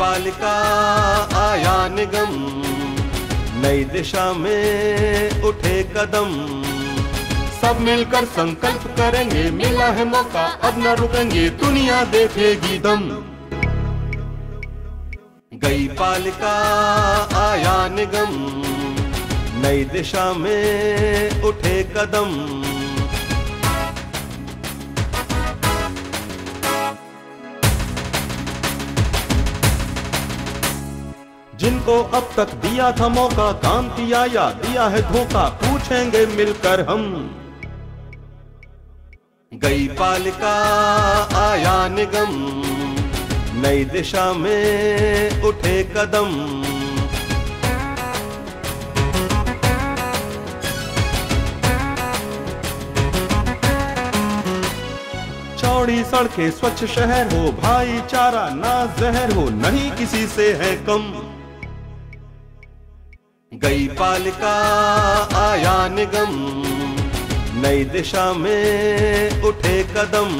पालिका आया निगम, नई दिशा में उठे कदम, सब मिलकर संकल्प करेंगे, मिला है मौका अब न रुकेंगे, दुनिया देखेगी दम। गई पालिका आया निगम, नई दिशा में उठे कदम, जिनको अब तक दिया था मौका, काम किया या दिया है धोखा, पूछेंगे मिलकर हम। गई पालिका आया निगम, नई दिशा में उठे कदम, चौड़ी सड़कें स्वच्छ शहर हो, भाईचारा ना जहर हो, नहीं किसी से है कम। गई पालिका आया निगम, नई दिशा में उठे कदम।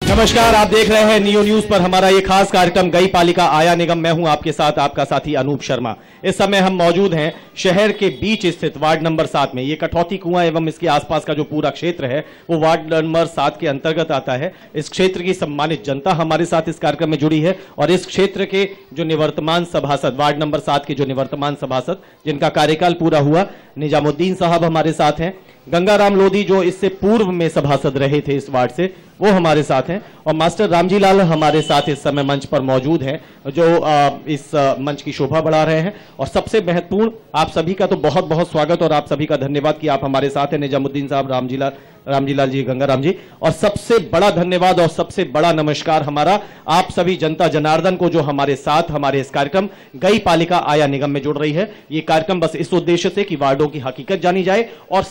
नमस्कार, आप देख रहे हैं नियो न्यूज पर हमारा ये खास कार्यक्रम गई पालिका आया निगम। मैं हूं आपके साथ आपका साथी अनूप शर्मा। इस समय हम मौजूद हैं शहर के बीच स्थित वार्ड नंबर 7 में। ये कठौती कुआं एवं इसके आसपास का जो पूरा क्षेत्र है वो वार्ड नंबर 7 के अंतर्गत आता है। इस क्षेत्र की सम्मानित जनता हमारे साथ इस कार्यक्रम में जुड़ी है और इस क्षेत्र के जो निवर्तमान सभासद, वार्ड नंबर 7 के जो निवर्तमान सभासद जिनका कार्यकाल पूरा हुआ, निजामुद्दीन साहब हमारे साथ हैं। गंगाराम लोधी जो इससे पूर्व में सभासद रहे थे इस वार्ड से, वो हमारे साथ हैं। और मास्टर रामजी लाल हमारे साथ इस समय मंच पर मौजूद हैं, जो इस मंच की शोभा बढ़ा रहे हैं। और सबसे महत्वपूर्ण, आप सभी का तो बहुत बहुत स्वागत और आप सभी का धन्यवाद कि आप हमारे साथ हैं। निजामुद्दीन साहब, रामजी लाल जी, गंगाराम जी। और सबसे बड़ा धन्यवाद और सबसे बड़ा नमस्कार हमारा आप सभी जनता जनार्दन को, जो हमारे साथ हमारे इस कार्यक्रम गई पालिका आया निगम में जुड़ रही है। ये कार्यक्रम बस इस उद्देश्य से कि वार्डों की हकीकत जानी जाए और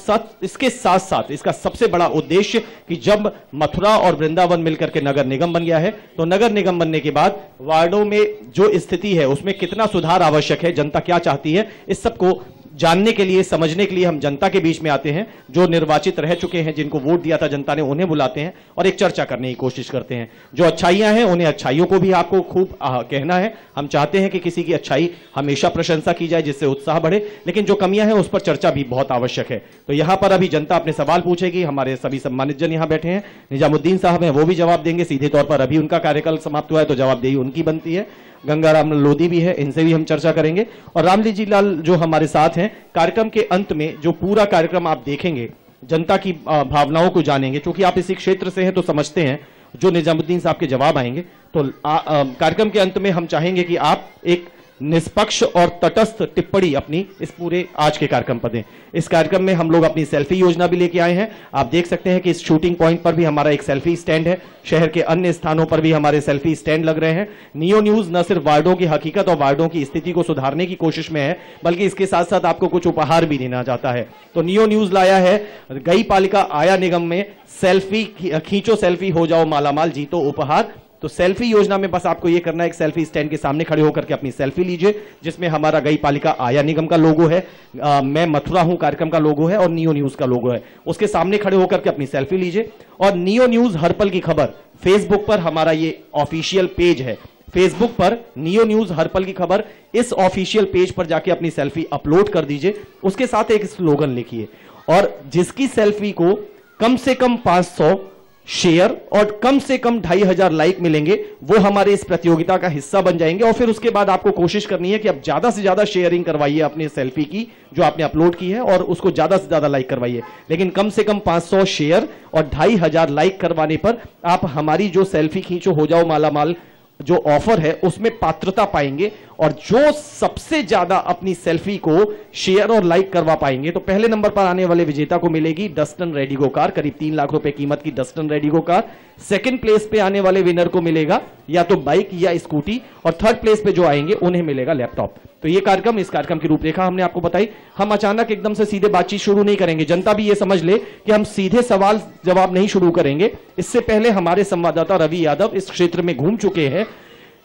इसके साथ साथ इसका सबसे बड़ा उद्देश्य कि जब मथुरा और वृंदावन मिलकर के नगर निगम बन गया है, तो नगर निगम बनने के बाद वार्डों में जो स्थिति है उसमें कितना सुधार आवश्यक है, जनता क्या चाहती है, इस सबको जानने के लिए, समझने के लिए हम जनता के बीच में आते हैं। जो निर्वाचित रह चुके हैं, जिनको वोट दिया था जनता ने, उन्हें बुलाते हैं और एक चर्चा करने की कोशिश करते हैं। जो अच्छाइयां हैं उन्हें अच्छाइयों को भी आपको खूब कहना है। हम चाहते हैं कि किसी की अच्छाई हमेशा प्रशंसा की जाए, जिससे उत्साह बढ़े, लेकिन जो कमियां हैं उस पर चर्चा भी बहुत आवश्यक है। तो यहां पर अभी जनता अपने सवाल पूछेगी। हमारे सभी सम्मानित जन यहां बैठे हैं। निजामुद्दीन साहब हैं, वो भी जवाब देंगे सीधे तौर पर। अभी उनका कार्यकाल समाप्त हुआ है तो जवाबदेही उनकी बनती है। गंगाराम लोधी भी है, इनसे भी हम चर्चा करेंगे। और रामजी लाल जो हमारे साथ हैं, कार्यक्रम के अंत में जो पूरा कार्यक्रम आप देखेंगे, जनता की भावनाओं को जानेंगे। क्योंकि आप इसी क्षेत्र से हैं तो समझते हैं जो निजामुद्दीन साहब के जवाब आएंगे। तो कार्यक्रम के अंत में हम चाहेंगे कि आप एक निष्पक्ष और तटस्थ टिप्पणी अपनी इस पूरे आज के कार्यक्रम पर दें। इस कार्यक्रम में हम लोग अपनी सेल्फी योजना भी लेके आए हैं। आप देख सकते हैं कि इस शूटिंग पॉइंट पर भी हमारा एक सेल्फी स्टैंड है। शहर के अन्य स्थानों पर भी हमारे सेल्फी स्टैंड लग रहे हैं। नियो न्यूज न सिर्फ वार्डों की हकीकत और वार्डों की स्थिति को सुधारने की कोशिश में है, बल्कि इसके साथ साथ आपको कुछ उपहार भी देना चाहता है। तो नियो न्यूज लाया है गई पालिका आया निगम में सेल्फी, खींचो सेल्फी हो जाओ मालामाल, जीतो उपहार। तो सेल्फी योजना में बस आपको ये करना है, एक सेल्फी स्टैंड के सामने खड़े होकर के अपनी सेल्फी लीजिए, जिसमें हमारा गई पालिका आया निगम का लोगो है, मैं मथुरा हूं कार्यक्रम का लोगो है और नियो न्यूज का लोगो है। उसके सामने खड़े होकर के अपनी सेल्फी लीजिए। और नियो न्यूज हर पल की खबर फेसबुक पर हमारा ये ऑफिशियल पेज है। फेसबुक पर नियो न्यूज हर पल की खबर, इस ऑफिशियल पेज पर जाके अपनी सेल्फी अपलोड कर दीजिए। उसके साथ एक स्लोगन लिखिए और जिसकी सेल्फी को कम से कम 500 शेयर और कम से कम 2500 लाइक मिलेंगे, वो हमारे इस प्रतियोगिता का हिस्सा बन जाएंगे। और फिर उसके बाद आपको कोशिश करनी है कि आप ज्यादा से ज्यादा शेयरिंग करवाइए अपनी सेल्फी की जो आपने अपलोड की है, और उसको ज्यादा से ज्यादा लाइक करवाइए। लेकिन कम से कम 500 शेयर और 2500 लाइक करवाने पर आप हमारी जो सेल्फी खींचो हो जाओ मालामाल जो ऑफर है उसमें पात्रता पाएंगे। और जो सबसे ज्यादा अपनी सेल्फी को शेयर और लाइक करवा पाएंगे, तो पहले नंबर पर आने वाले विजेता को मिलेगी डस्टन रेडिगो कार, करीब 3 लाख रुपए कीमत की डस्टन रेडिगो कार। सेकंड प्लेस पे आने वाले विनर को मिलेगा या तो बाइक या स्कूटी, और थर्ड प्लेस पे जो आएंगे उन्हें मिलेगा लैपटॉप। तो ये कार्यक्रम, इस कार्यक्रम की रूपरेखा हमने आपको बताई। हम अचानक एकदम से सीधे बातचीत शुरू नहीं करेंगे। जनता भी ये समझ ले कि हम सीधे सवाल जवाब नहीं शुरू करेंगे। इससे पहले हमारे संवाददाता रवि यादव इस क्षेत्र में घूम चुके हैं।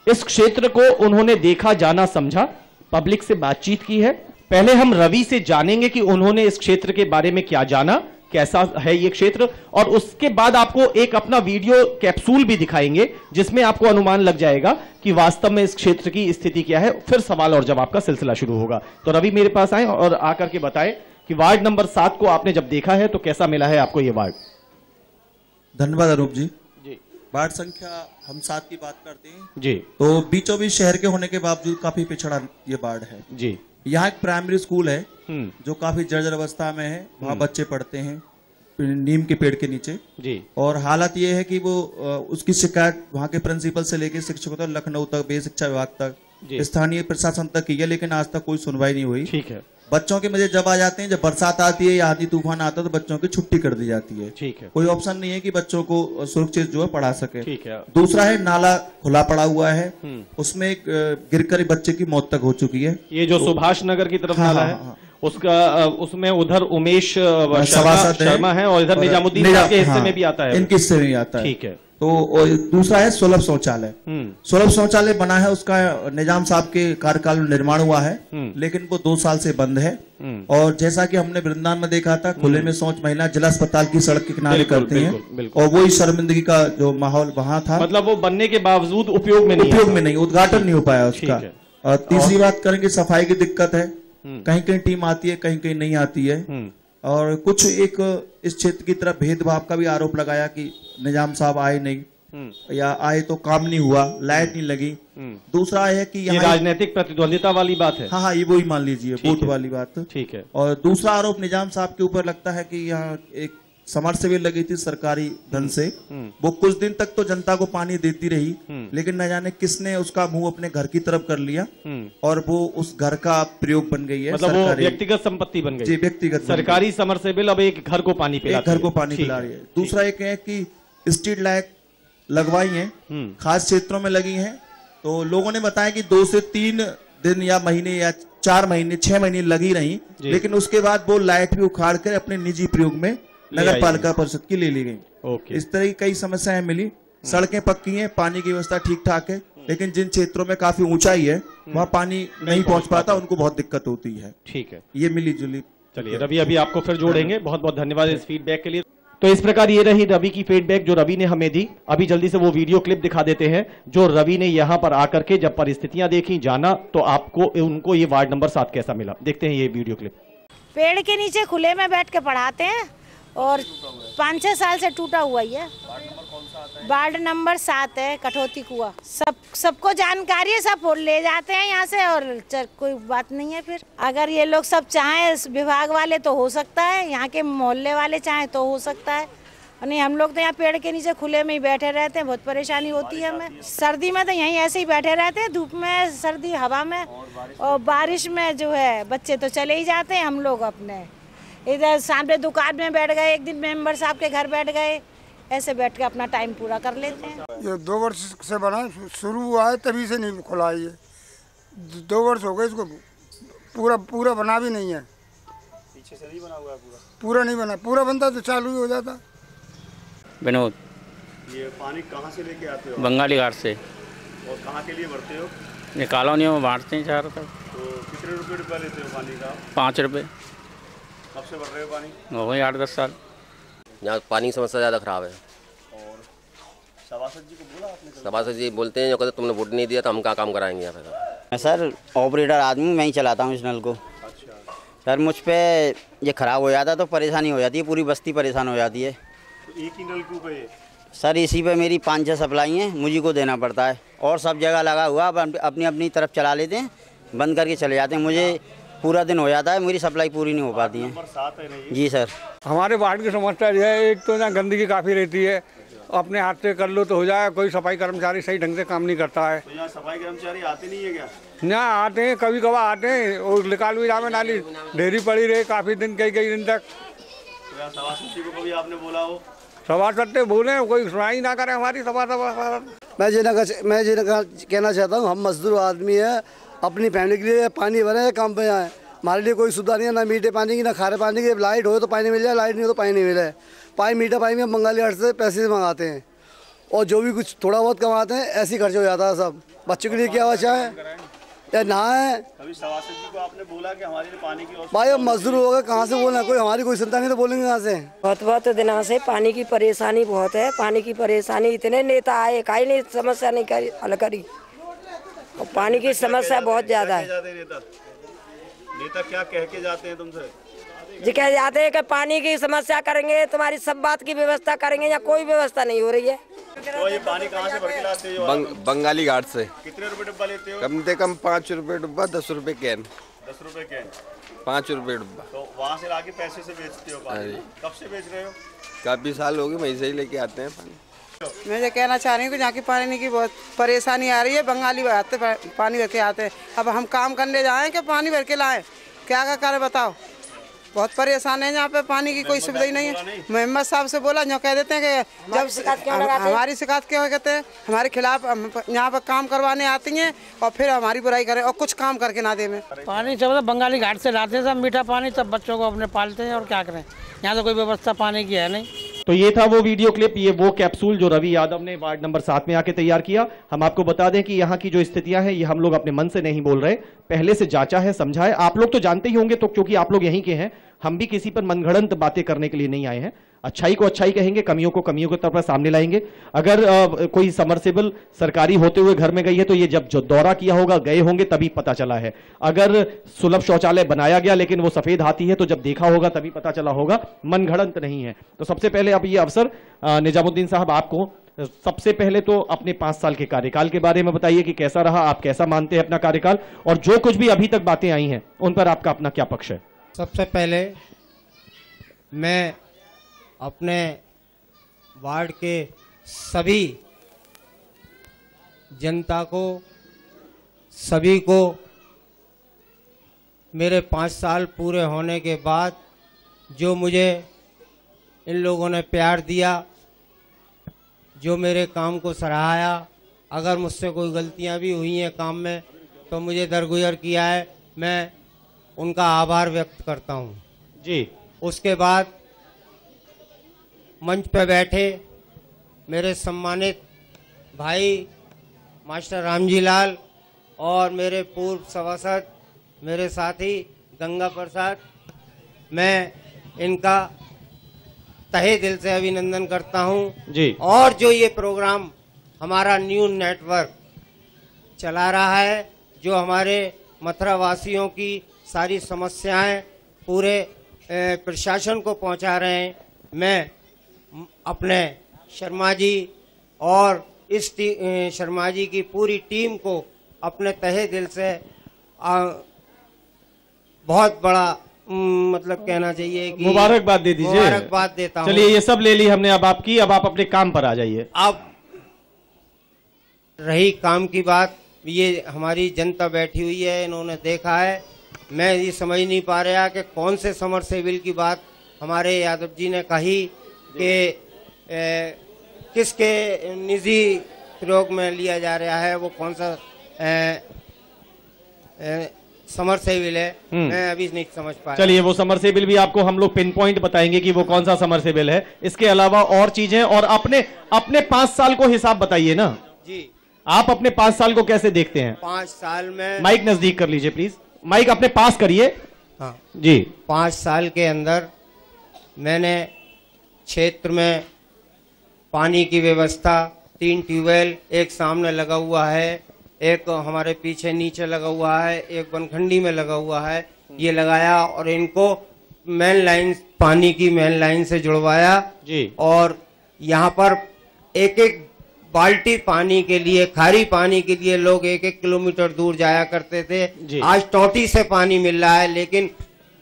इस क्षेत्र को उन्होंने देखा, जाना, समझा, पब्लिक से बातचीत की है। पहले हम रवि से जानेंगे कि उन्होंने इस क्षेत्र के बारे में क्या जाना, कैसा है ये क्षेत्र, और उसके बाद आपको एक अपना वीडियो कैप्सूल भी दिखाएंगे जिसमें आपको अनुमान लग जाएगा कि वास्तव में इस क्षेत्र की स्थिति क्या है। फिर सवाल और जवाब का सिलसिला शुरू होगा। तो रवि मेरे पास आए और आकर के बताएं कि वार्ड नंबर 7 को आपने जब देखा है तो कैसा मिला है आपको ये वार्ड। धन्यवाद अनूप जी। जी वार्ड संख्या हम 7 की बात करते हैं जी, तो बीचों बीच शहर के होने के बावजूद काफी पिछड़ा ये वार्ड है जी। यहाँ एक प्राइमरी स्कूल है जो काफी जर्जर अवस्था में है। वहाँ बच्चे पढ़ते हैं नीम के पेड़ के नीचे जी। और हालत ये है कि वो उसकी शिकायत वहाँ के प्रिंसिपल से लेकर शिक्षकों तक, लखनऊ तक, बेसिक शिक्षा विभाग तक, स्थानीय प्रशासन तक की है, लेकिन आज तक कोई सुनवाई नहीं हुई। ठीक है। बच्चों के मजे जब आ जाते हैं, जब बरसात आती है या आंधी तूफान आता है तो बच्चों की छुट्टी कर दी जाती है। ठीक है। कोई ऑप्शन नहीं है कि बच्चों को सुरक्षित जो है पढ़ा सके। ठीक है। दूसरा है नाला खुला पड़ा हुआ है, उसमें गिरकर बच्चे की मौत तक हो चुकी है। ये जो सुभाष नगर की तरफ नाला है उसका उसमें उधर उमेश शर्मा है और इधर निजामुद्दीन के हिस्से में भी आता है, इनके हिस्से में भी आता है। ठीक है। तो दूसरा है सुलभ शौचालय। सुलभ शौचालय बना है, उसका निजाम साहब के कार्यकाल में निर्माण हुआ है, लेकिन वो 2 साल से बंद है। और जैसा कि हमने वृंदावन में देखा था, खुले में शौच महिला जिला अस्पताल की सड़क के किनारे करती हैं और वही शर्मिंदगी का जो माहौल वहां था, मतलब वो बनने के बावजूद उपयोग में नहीं, उद्घाटन नहीं हो पाया उसका। और तीसरी बात करेंगे, सफाई की दिक्कत है, कहीं कहीं टीम आती है, कहीं कहीं नहीं आती है। और कुछ एक इस क्षेत्र की तरफ भेदभाव का भी आरोप लगाया कि निजाम साहब आए नहीं या आए तो काम नहीं हुआ, लाइट नहीं लगी। दूसरा है कि ये राजनीतिक प्रतिद्वंदिता वाली बात है। हाँ, ये वही मान लीजिए, वोट वाली बात। ठीक है। और दूसरा आरोप निजाम साहब के ऊपर लगता है कि यहाँ एक समरसेबल लगी थी सरकारी धन से, वो कुछ दिन तक तो जनता को पानी देती रही, लेकिन न जाने किसने उसका मुंह अपने घर की तरफ कर लिया और वो उस घर का प्रयोग बन गई है, मतलब वो व्यक्तिगत संपत्ति बन गई। जी, व्यक्तिगत। सरकारी समरसेबल अब एक घर को पानी पिला रही है। दूसरा एक है कि स्ट्रीट लाइट लगवाई है, खास क्षेत्रों में लगी है, तो लोगों ने बताया कि 2 से 3 दिन या महीने या 4 महीने 6 महीने लगी रही, लेकिन उसके बाद वो लाइट भी उखाड़ कर अपने निजी प्रयोग में नगर पालिका परिषद की ले ली गई। इस तरह की कई समस्याएं मिली। सड़कें पक्की हैं, पानी की व्यवस्था ठीक ठाक है, लेकिन जिन क्षेत्रों में काफी ऊंचाई है वहाँ पानी नहीं पहुंच पाता, उनको बहुत दिक्कत होती है। ठीक है, ये मिली जुली। चलिए रवि, अभी आपको फिर जोड़ेंगे। बहुत बहुत धन्यवाद इस फीडबैक के लिए। तो इस प्रकार ये रही रवि की फीडबैक जो रवि ने हमें दी। अभी जल्दी से वो वीडियो क्लिप दिखा देते हैं जो रवि ने यहाँ पर आकर के जब परिस्थितियां देखी, जाना, तो आपको उनको ये वार्ड नंबर 7 कैसा मिला। देखते हैं ये वीडियो क्लिप। पेड़ के नीचे खुले में बैठ के पढ़ाते हैं और 5-6 साल से टूटा हुआ ही है। वार्ड नंबर 7 है, कठौती कुआ। सबको जानकारी है, सब ले जाते हैं यहाँ से और कोई बात नहीं है। फिर अगर ये लोग सब चाहें, विभाग वाले, तो हो सकता है, यहाँ के मोहल्ले वाले चाहें तो हो सकता है, नहीं हम लोग तो यहाँ पेड़ के नीचे खुले में ही बैठे रहते हैं। बहुत परेशानी होती है हमें। सर्दी में तो यहीं ऐसे ही बैठे रहते हैं, धूप में, सर्दी हवा में, और बारिश में जो है बच्चे तो चले ही जाते हैं। हम लोग अपने इधर सामने दुकान में बैठ गए, एक दिन मेंबर साहब के घर बैठ गए, ऐसे बैठ के अपना टाइम पूरा कर लेते हैं। ये 2 वर्ष से बना, शुरू हुआ है तभी से नहीं खुला है। ये 2 वर्ष हो गए इसको, पूरा बना भी नहीं है। पीछे से नहीं बना हुआ है पूरा नहीं बना। पूरा बनता तो चालू ही हो जाता। विनोद। ये पानी कहाँ से लेके आते हो? बंगाली घाट से। और कहाँ के लिए भरते हो? ये कॉलोनियों में बांटते हैं चारों तरफ। तो कितने रुपये लेते हो पानी का? 5 रुपये। कब से भर रहे हो पानी? हो गए 8-10 साल। यहाँ पानी की समस्या ज़्यादा खराब है। और सभासद जी को बोला आपने? सभासद जी बोलते हैं, जो कहते तुमने वोट नहीं दिया तो हम क्या काम कराएंगे यहाँ पे। मैं सर ऑपरेटर आदमी, मैं ही चलाता हूँ इस नल को। अच्छा सर, मुझ पे ये ख़राब हो जाता तो परेशानी हो जाती है, पूरी बस्ती परेशान हो जाती है। तो एक ही नल क्यों पे? सर इसी पे मेरी 5-6 सप्लाई हैं, मुझी को देना पड़ता है और सब जगह लगा हुआ, अपनी अपनी तरफ चला लेते हैं, बंद करके चले जाते हैं। मुझे पूरा दिन हो जाता है, मेरी सप्लाई पूरी नहीं हो पाती है। जी सर। हमारे वार्ड की समस्या यह है, एक तो यहाँ गंदगी काफ़ी रहती है, अपने हाथ से कर लो तो हो जाए। कोई सफाई कर्मचारी सही ढंग से काम नहीं करता है। तो यहाँ सफाई कर्मचारी आते नहीं है क्या? ना आते हैं, कभी कभार आते हैं और निकाल भी जावे, नाली ढेरी पड़ी रहे काफ़ी दिन, कई दिन तक। तो यहाँ सभासद जी को कभी आपने बोला हो? सभासद बोले, कोई सुनाई ना करे हमारी सभा। मैं जिन्हें कहना चाहता हूँ, हम मजदूर आदमी है, अपनी फैमिली के लिए पानी भरे काम पे आए। हमारे लिए कोई सुविधा नहीं है, ना मीठे पानी की ना खारे पानी की। लाइट हो तो पानी मिल जाए, लाइट नहीं हो तो पानी नहीं मिले। पानी मीठा पानी में बंगाली हाट से पैसे से मंगाते हैं और जो भी कुछ थोड़ा बहुत कमाते हैं ऐसे ही खर्च हो जाता है सब। बच्चों के लिए क्या बचा है, या नहाए। कभी सभासद जी को आपने बोला कि हमारे लिए पानी की भाई अब मजदूर हो गए, कहाँ से बोलना, कोई हमारी कोई चिंता नहीं तो बोलेंगे कहाँ से। बहुत दिनों से पानी की परेशानी बहुत है। पानी की परेशानी, इतने नेता आए, काई नहीं समस्या नहीं करी हल करी, और पानी की समस्या बहुत ज्यादा है। नेता क्या कह के जाते हैं तुमसे? जी कह जाते हैं कि पानी की समस्या करेंगे, तुम्हारी सब बात की व्यवस्था करेंगे, या कोई व्यवस्था नहीं हो रही है। तो ये पानी कहाँ से भर के लाते हो? बंगाली घाट से। कितने रुपए डिब्बा लेते हो? कम से कम 5 रुपए डिब्बा, 10 रुपए कैन। 10 रुपए कैन, 5 रुपए डिब्बा। तो वहाँ से लाके पैसे से बेचते हो पानी? कब से बेच रहे हो? काफी साल हो गए, वहीं से ही लेके आते हैं पानी। मैं ये कहना चाह रही हूँ कि यहाँ की पानी की बहुत परेशानी आ रही है। बंगाली आते पानी भर के आते हैं, अब हम काम करने जाएं कि पानी भर के लाएं, क्या करें बताओ। बहुत परेशान है यहाँ पे, पानी की कोई सुविधा ही नहीं है। मेंबर साहब से बोला, जो कह देते हैं कि जब हमारी शिकायत क्यों कहते हैं, हमारे खिलाफ यहाँ पर काम करवाने आती हैं और फिर हमारी बुराई करें और कुछ काम करके ना दे। में पानी सब बंगाली घाट से लाते हैं, सब मीठा पानी, सब बच्चों को अपने पालते हैं और क्या करें, यहाँ तो कोई व्यवस्था पानी की है नहीं। तो ये था वो वीडियो क्लिप, ये वो कैप्सूल जो रवि यादव ने वार्ड नंबर 7 में आके तैयार किया। हम आपको बता दें कि यहाँ की जो स्थितियां हैं ये हम लोग अपने मन से नहीं बोल रहे, पहले से जांचा है, समझा है। आप लोग तो जानते ही होंगे, तो क्योंकि आप लोग यहीं के हैं, हम भी किसी पर मनगढ़ंत बातें करने के लिए नहीं आए हैं। अच्छाई को अच्छाई कहेंगे, कमियों को कमियों की तरफ सामने लाएंगे। अगर कोई समरसेबल सरकारी होते हुए घर में गई है तो ये जब जो दौरा किया होगा, गए होंगे, तभी पता चला है। अगर सुलभ शौचालय बनाया गया लेकिन वो सफेद हाथी है तो जब देखा होगा तभी पता चला होगा, मनगढ़ंत नहीं है। तो सबसे पहले अब ये अवसर निजामुद्दीन साहब, आपको सबसे पहले तो अपने 5 साल के कार्यकाल के बारे में बताइए कि कैसा रहा, आप कैसा मानते हैं अपना कार्यकाल, और जो कुछ भी अभी तक बातें आई हैं उन पर आपका अपना क्या पक्ष है। सबसे पहले मैं अपने वार्ड के सभी जनता को, सभी को मेरे 5 साल पूरे होने के बाद जो मुझे इन लोगों ने प्यार दिया, जो मेरे काम को सराहाया, अगर मुझसे कोई गलतियां भी हुई हैं काम में तो मुझे दरगुजर किया है, मैं उनका आभार व्यक्त करता हूं जी। उसके बाद मंच पर बैठे मेरे सम्मानित भाई मास्टर रामजी लाल और मेरे पूर्व सभासद, मेरे साथी गंगा प्रसाद, मैं इनका तहे दिल से अभिनंदन करता हूं जी। और जो ये प्रोग्राम हमारा न्यू नेटवर्क चला रहा है, जो हमारे मथुरा वासियों की सारी समस्याएं पूरे प्रशासन को पहुंचा रहे हैं, मैं अपने शर्मा जी और इस शर्मा जी की पूरी टीम को अपने तहे दिल से बहुत बड़ा मतलब कहना चाहिए कि मुबारकबाद दे दीजिए। मुबारकबाद देता हूं। चलिए, ये सब ले ली हमने अब आपकी, अब आप अपने काम पर आ जाइए। अब रही काम की बात, ये हमारी जनता बैठी हुई है, इन्होंने देखा है, मैं ये समझ नहीं पा रहा कि कौन से समरसेबिल की बात हमारे यादव जी ने कही कि किसके निजी प्रयोग में लिया जा रहा है, वो कौन सा समरसेबिल है, मैं अभी नहीं समझ पाया। चलिए, वो समरसेबिल भी आपको हम लोग पिन पॉइंट बताएंगे कि वो कौन सा समरसेबिल है। इसके अलावा और चीजें, और अपने 5 साल को हिसाब बताइए ना जी। आप अपने 5 साल को कैसे देखते हैं? 5 साल में, माइक नजदीक कर लीजिए प्लीज, माइक अपने पास करिए। हाँ जी। 5 साल के अंदर मैंने क्षेत्र में पानी की व्यवस्था, 3 ट्यूबवेल, एक सामने लगा हुआ है, एक हमारे पीछे नीचे लगा हुआ है, एक बनखंडी में लगा हुआ है, ये लगाया और इनको मेन लाइन, पानी की मेन लाइन से जुड़वाया जी। और यहाँ पर एक एक बाल्टी पानी के लिए, खारी पानी के लिए लोग 1-1 किलोमीटर दूर जाया करते थे, आज टोटी से पानी मिल रहा है। लेकिन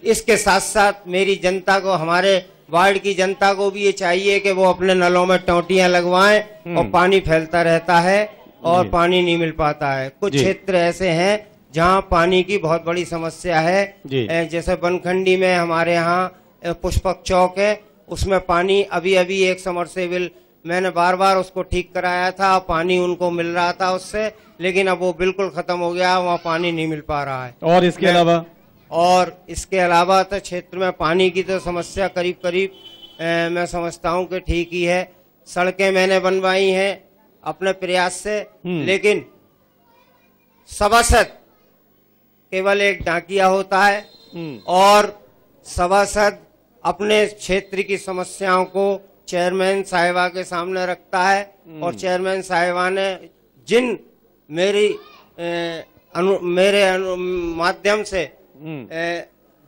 इसके साथ साथ मेरी जनता को, हमारे वार्ड की जनता को भी ये चाहिए कि वो अपने नलों में टोटियां लगवाएं, और पानी फैलता रहता है और पानी नहीं मिल पाता है। कुछ क्षेत्र ऐसे हैं जहां पानी की बहुत बड़ी समस्या है, जैसे बनखंडी में हमारे यहाँ पुष्पक चौक है, उसमें पानी अभी एक समरसेबिल मैंने बार बार उसको ठीक कराया था, पानी उनको मिल रहा था उससे, लेकिन अब वो बिल्कुल खत्म हो गया, वहाँ पानी नहीं मिल पा रहा है। और इसके अलावा तो क्षेत्र में पानी की तो समस्या करीब करीब मैं समझता हूँ कि ठीक ही है। सड़कें मैंने बनवाई हैं अपने प्रयास से, लेकिन सभासद केवल एक डाकिया होता है और सभासद अपने क्षेत्र की समस्याओं को चेयरमैन साहिबा के सामने रखता है और चेयरमैन साहिबा ने जिन मेरे माध्यम से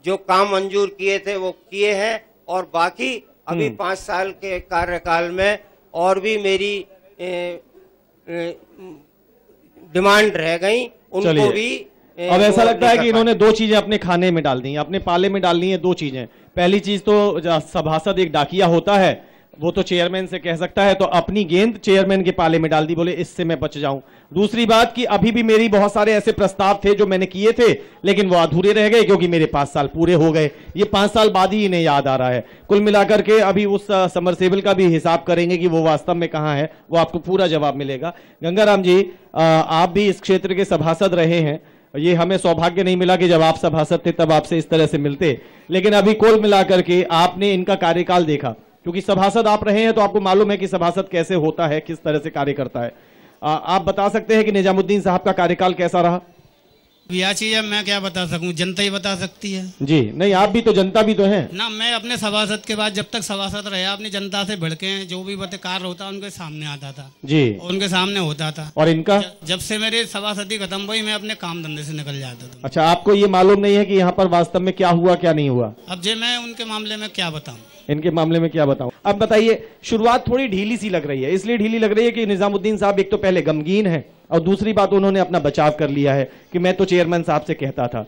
जो काम मंजूर किए थे वो किए हैं और बाकी अभी 5 साल के कार्यकाल में और भी मेरी डिमांड रह गई, उनको भी अब ऐसा लगता है कि इन्होंने 2 चीजें अपने खाने में डाल दी, अपने पाले में डालनी है 2 चीजें। पहली चीज तो सभासद एक डाकिया होता है, वो तो चेयरमैन से कह सकता है, तो अपनी गेंद चेयरमैन के पाले में डाल दी, बोले इससे मैं बच जाऊं। दूसरी बात कि अभी भी मेरी बहुत सारे ऐसे प्रस्ताव थे जो मैंने किए थे लेकिन वो अधूरे रह गए क्योंकि मेरे 5 साल पूरे हो गए। ये 5 साल बाद ही इन्हें याद आ रहा है। कुल मिलाकर के अभी उस समरसेबल का भी हिसाब करेंगे कि वो वास्तव में कहाँ है, वो आपको पूरा जवाब मिलेगा। गंगाराम जी, आप भी इस क्षेत्र के सभासद रहे हैं, ये हमें सौभाग्य नहीं मिला कि जब आप सभासद थे तब आपसे इस तरह से मिलते, लेकिन अभी कुल मिलाकर के आपने इनका कार्यकाल देखा, क्योंकि सभासद आप रहे हैं तो आपको मालूम है कि सभासद कैसे होता है, किस तरह से कार्य करता है। आप बता सकते हैं कि निजामुद्दीन साहब का कार्यकाल कैसा रहा? यह चीज है, मैं क्या बता सकूं, जनता ही बता सकती है जी। नहीं, आप भी तो जनता भी तो हैं ना। मैं अपने सभासद के बाद जब तक सभासद रहे अपनी जनता से भिड़ के जो भी कार्य होता उनके सामने आता था जी, और उनके सामने होता था। और इनका जब से मेरी सभासदी खत्म हुई मैं अपने काम धंधे से निकल जाता था। अच्छा, आपको ये मालूम नहीं है कि यहाँ पर वास्तव में क्या हुआ क्या नहीं हुआ? अब जे मैं उनके मामले में क्या बताऊं, इनके मामले में क्या बताऊं। अब बताइए, शुरुआत थोड़ी ढीली सी लग रही है, इसलिए ढीली लग रही है कि निजामुद्दीन साहब एक तो पहले गमगीन है और दूसरी बात उन्होंने अपना बचाव कर लिया है कि मैं तो चेयरमैन साहब से कहता था,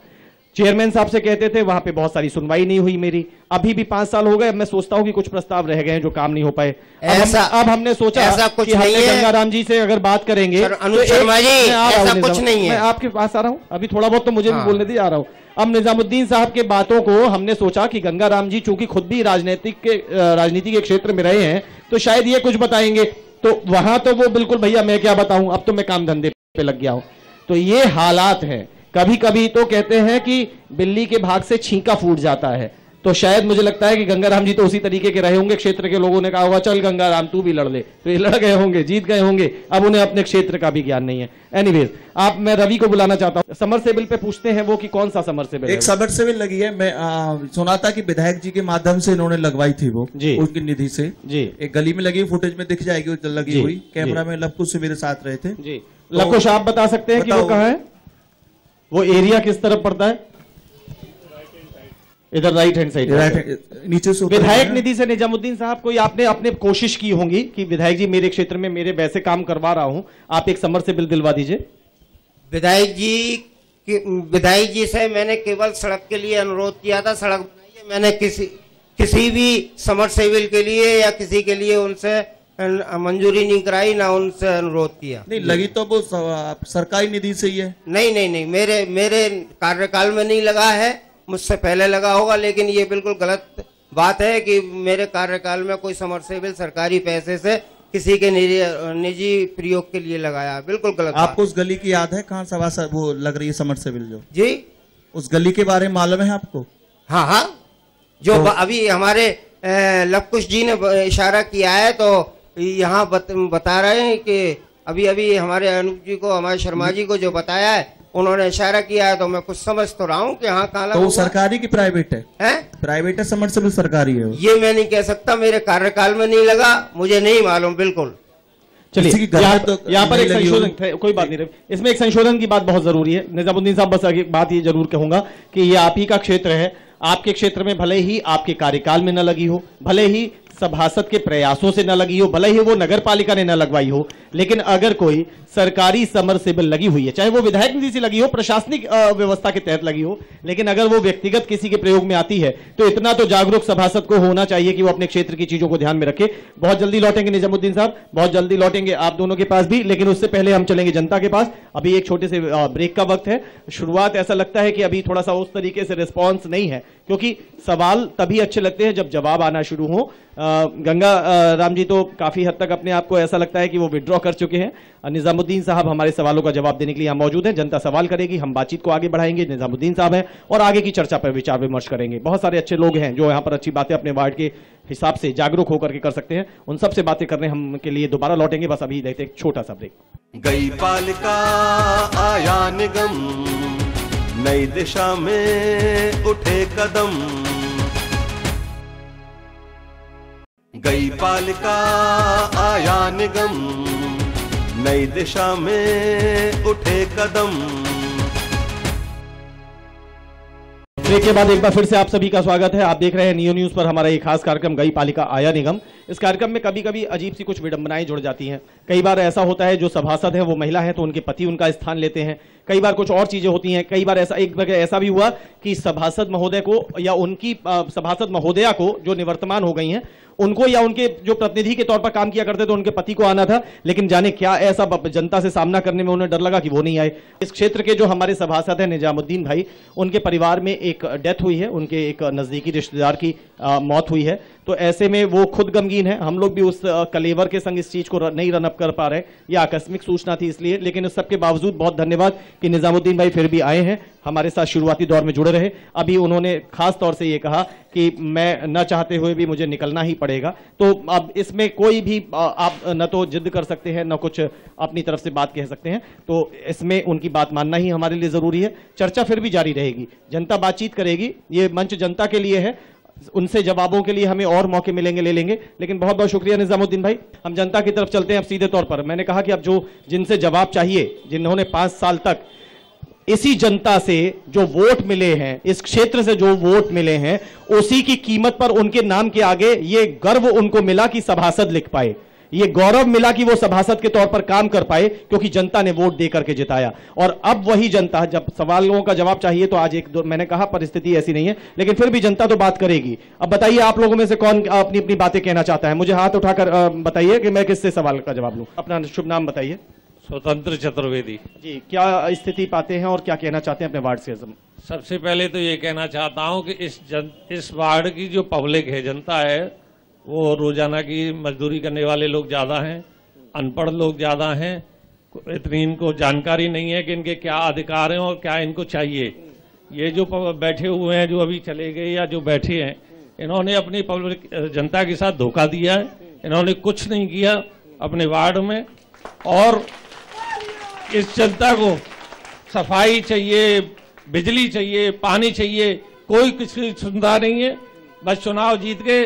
चेयरमैन साहब से कहते थे, वहां पे बहुत सारी सुनवाई नहीं हुई मेरी। अभी भी 5 साल हो गए, अब मैं सोचता हूं कि कुछ प्रस्ताव रह गए हैं जो काम नहीं हो पाए। अब हमने सोचा ऐसा कुछ कि हमने नहीं है। गंगाराम जी से अगर बात करेंगे अनुज शर्मा जी, ऐसा कुछ नहीं है। मैं आपके पास आ रहा हूं, अभी थोड़ा बहुत तो मुझे भी बोलने दीजिए, आ रहा हूं। अब निजामुद्दीन साहब के बातों को हमने सोचा कि गंगाराम जी चूंकि खुद भी राजनीति के क्षेत्र में रहे हैं तो शायद ये कुछ बताएंगे, तो वहां तो वो बिल्कुल भैया मैं क्या बताऊं, अब तो मैं काम धंधे पे लग गया हूं। तो ये हालात हैं। कभी कभी तो कहते हैं कि बिल्ली के भाग से छींका फूट जाता है, तो शायद मुझे लगता है कि गंगाराम जी तो उसी तरीके के रहे होंगे। क्षेत्र के लोगों ने कहा होगा चल गंगाराम तू भी लड़ ले, तो ये लड़ गए होंगे, जीत गए होंगे। अब उन्हें अपने क्षेत्र का भी ज्ञान नहीं है। एनीवेज, मैं रवि को बुलाना चाहता हूँ। समरसेबल पे पूछते हैं वो कि कौन सा समरसेबल है? एक समरसेबल लगी है, मैं सुना था कि विधायक जी के माध्यम से इन्होंने लगवाई थी वो जी, उनकी निधि से जी। एक गली में लगी, फुटेज में दिख जाएगी वो लगी हुई। कैमरा में लवकुश से मेरे साथ रहे थे जी। लवकुश, आप बता सकते हैं कि वो कहाँ है, वो एरिया किस तरफ पड़ता है? इधर राइट हैंड साइड नीचे से। विधायक निधि से निजामुद्दीन साहब, कोई आपने अपने कोशिश की होंगी कि विधायक जी मेरे क्षेत्र में मेरे वैसे काम करवा रहा हूं, आप एक समरसेबल दिलवा दीजिए। विधायक जी से मैंने केवल सड़क के लिए अनुरोध किया था, सड़क बनाइए। मैंने किसी भी समरसेबल के लिए या किसी के लिए उनसे मंजूरी नहीं कराई, ना उनसे अनुरोध किया। नहीं लगी तो वो सरकारी निधि से ही है। नहीं, मेरे कार्यकाल में नहीं लगा है, मुझसे पहले लगा होगा, लेकिन ये बिल्कुल गलत बात है कि मेरे कार्यकाल में कोई समरसेबल सरकारी पैसे से किसी के निजी प्रयोग के लिए लगाया, बिल्कुल गलत। आपको उस गली की याद है कहाँ सभा वो लग रही है समरसेबल जो? जी, उस गली के बारे में मालूम है आपको? हाँ, जो अभी हमारे लवकुश जी ने इशारा किया है, तो यहाँ बता रहे हैं कि अभी हमारे अनूप जी को, हमारे शर्मा जी को जो बताया है, उन्होंने इशारा किया है, तो मैं कुछ समझ तो रहा हूँ कि हाँ काला। तो सरकारी की प्राइवेट है? प्राइवेट है समरसेबल, सरकारी है? ये मैं नहीं कह सकता, मेरे कार्यकाल में नहीं लगा, मुझे नहीं मालूम बिल्कुल। चलिए, यहाँ पर एक संशोधन, कोई बात नहीं, इसमें एक संशोधन की बात बहुत जरूरी है। निजामुद्दीन साहब, बस एक बात ये जरूर कहूंगा कि ये आप ही का क्षेत्र है। आपके क्षेत्र में भले ही आपके कार्यकाल में न लगी हो, भले ही सभासद के प्रयासों से न लगी हो, भले ही वो नगर पालिका ने न लगवाई हो, लेकिन अगर कोई सरकारी समरसेबल लगी हुई है, चाहे वो विधायक निधि से लगी हो, प्रशासनिक व्यवस्था के तहत लगी हो, लेकिन अगर वो व्यक्तिगत किसी के प्रयोग में आती है, तो इतना तो जागरूक सभासद को होना चाहिए कि वो अपने क्षेत्र की चीजों को ध्यान में रखे। बहुत जल्दी लौटेंगे निजामुद्दीन साहब, बहुत जल्दी लौटेंगे आप दोनों के पास भी, लेकिन उससे पहले हम चलेंगे जनता के पास। अभी एक छोटे से ब्रेक का वक्त है। शुरुआत ऐसा लगता है कि अभी थोड़ा सा उस तरीके से रिस्पॉन्स नहीं है, क्योंकि सवाल तभी अच्छे लगते हैं जब जवाब आना शुरू हो। गंगा राम जी तो काफी हद तक अपने आप को ऐसा लगता है कि वो विड्रॉ कर चुके हैं। निजामुद्दीन साहब हमारे सवालों का जवाब देने के लिए यहाँ मौजूद हैं। जनता सवाल करेगी, हम बातचीत को आगे बढ़ाएंगे, निजामुद्दीन साहब हैं, और आगे की चर्चा पर विचार विमर्श करेंगे। बहुत सारे अच्छे लोग हैं जो यहाँ पर अच्छी बातें अपने वार्ड के हिसाब से जागरूक होकर के कर सकते हैं। उन सबसे बातें करने हम के लिए दोबारा लौटेंगे। बस अभी देखते एक छोटा सा ब्रेक। गई पालिका आया निगम, नई दिशा में उठे कदम। गई पालिका आया निगम, नई दिशा में उठे कदम। ब्रेक के बाद एक बार फिर से आप सभी का स्वागत है। आप देख रहे हैं नियो न्यूज पर हमारा ये खास कार्यक्रम गई पालिका आया निगम। इस कार्यक्रम में कभी कभी अजीब सी कुछ विडंबनाएं जुड़ जाती हैं। कई बार ऐसा होता है जो सभासद हैं वो महिला हैं तो उनके पति उनका स्थान लेते हैं। कई बार कुछ और चीजें होती हैं। कई बार ऐसा भी हुआ कि सभासद महोदय को या उनकी सभासद महोदया को जो निवर्तमान हो गई हैं उनको या उनके जो प्रतिनिधि के तौर पर काम किया करते थे उनके पति को आना था, लेकिन जाने क्या ऐसा जनता से सामना करने में उन्हें डर लगा कि वो नहीं आए। इस क्षेत्र के जो हमारे सभासद हैं निजामुद्दीन भाई, उनके परिवार में एक डेथ हुई है, उनके एक नजदीकी रिश्तेदार की मौत हुई है। तो ऐसे में वो खुद गमगीन है। हम लोग भी उस कलेवर के संग इस चीज को नहीं रन अप कर पा रहे। ये आकस्मिक सूचना थी इसलिए, लेकिन इस सबके बावजूद बहुत धन्यवाद कि निजामुद्दीन भाई फिर भी आए हैं, हमारे साथ शुरुआती दौर में जुड़े रहे। अभी उन्होंने खास तौर से ये कहा कि मैं न चाहते हुए भी मुझे निकलना ही पड़ेगा। तो अब इसमें कोई भी आप न तो जिद कर सकते हैं न कुछ अपनी तरफ से बात कह सकते हैं। तो इसमें उनकी बात मानना ही हमारे लिए जरूरी है। चर्चा फिर भी जारी रहेगी, जनता बातचीत करेगी। ये मंच जनता के लिए है, उनसे जवाबों के लिए हमें और मौके मिलेंगे ले लेंगे। लेकिन बहुत बहुत शुक्रिया निजामुद्दीन भाई। हम जनता की तरफ चलते हैं अब सीधे तौर पर। मैंने कहा कि अब जो जिनसे जवाब चाहिए, जिन्होंने 5 साल तक इसी जनता से जो वोट मिले हैं, इस क्षेत्र से जो वोट मिले हैं, उसी की कीमत पर उनके नाम के आगे ये गर्व उनको मिला कि सभासद लिख पाए, ये गौरव मिला कि वो सभासद के तौर पर काम कर पाए, क्योंकि जनता ने वोट दे करके जिताया। और अब वही जनता, जब सवालों का जवाब चाहिए तो आज मैंने कहा परिस्थिति ऐसी नहीं है, लेकिन फिर भी जनता तो बात करेगी। अब बताइए आप लोगों में से कौन अपनी अपनी बातें कहना चाहता है? मुझे हाथ उठाकर बताइए कि मैं किससे सवाल का जवाब लूं। अपना शुभ नाम बताइए। स्वतंत्र चतुर्वेदी जी, क्या स्थिति पाते हैं और क्या कहना चाहते हैं अपने वार्ड से? सबसे पहले तो ये कहना चाहता हूं कि इस वार्ड की जो पब्लिक है, जनता है, वो रोजाना की मजदूरी करने वाले लोग ज्यादा हैं, अनपढ़ लोग ज्यादा हैं, इतनी इनको जानकारी नहीं है कि इनके क्या अधिकार हैं और क्या इनको चाहिए। ये जो बैठे हुए हैं, जो अभी चले गए या जो बैठे हैं, इन्होंने अपनी पब्लिक जनता के साथ धोखा दिया है। इन्होंने कुछ नहीं किया अपने वार्ड में। और इस जनता को सफाई चाहिए, बिजली चाहिए, पानी चाहिए, कोई किसी सुनता नहीं है। बस चुनाव जीत के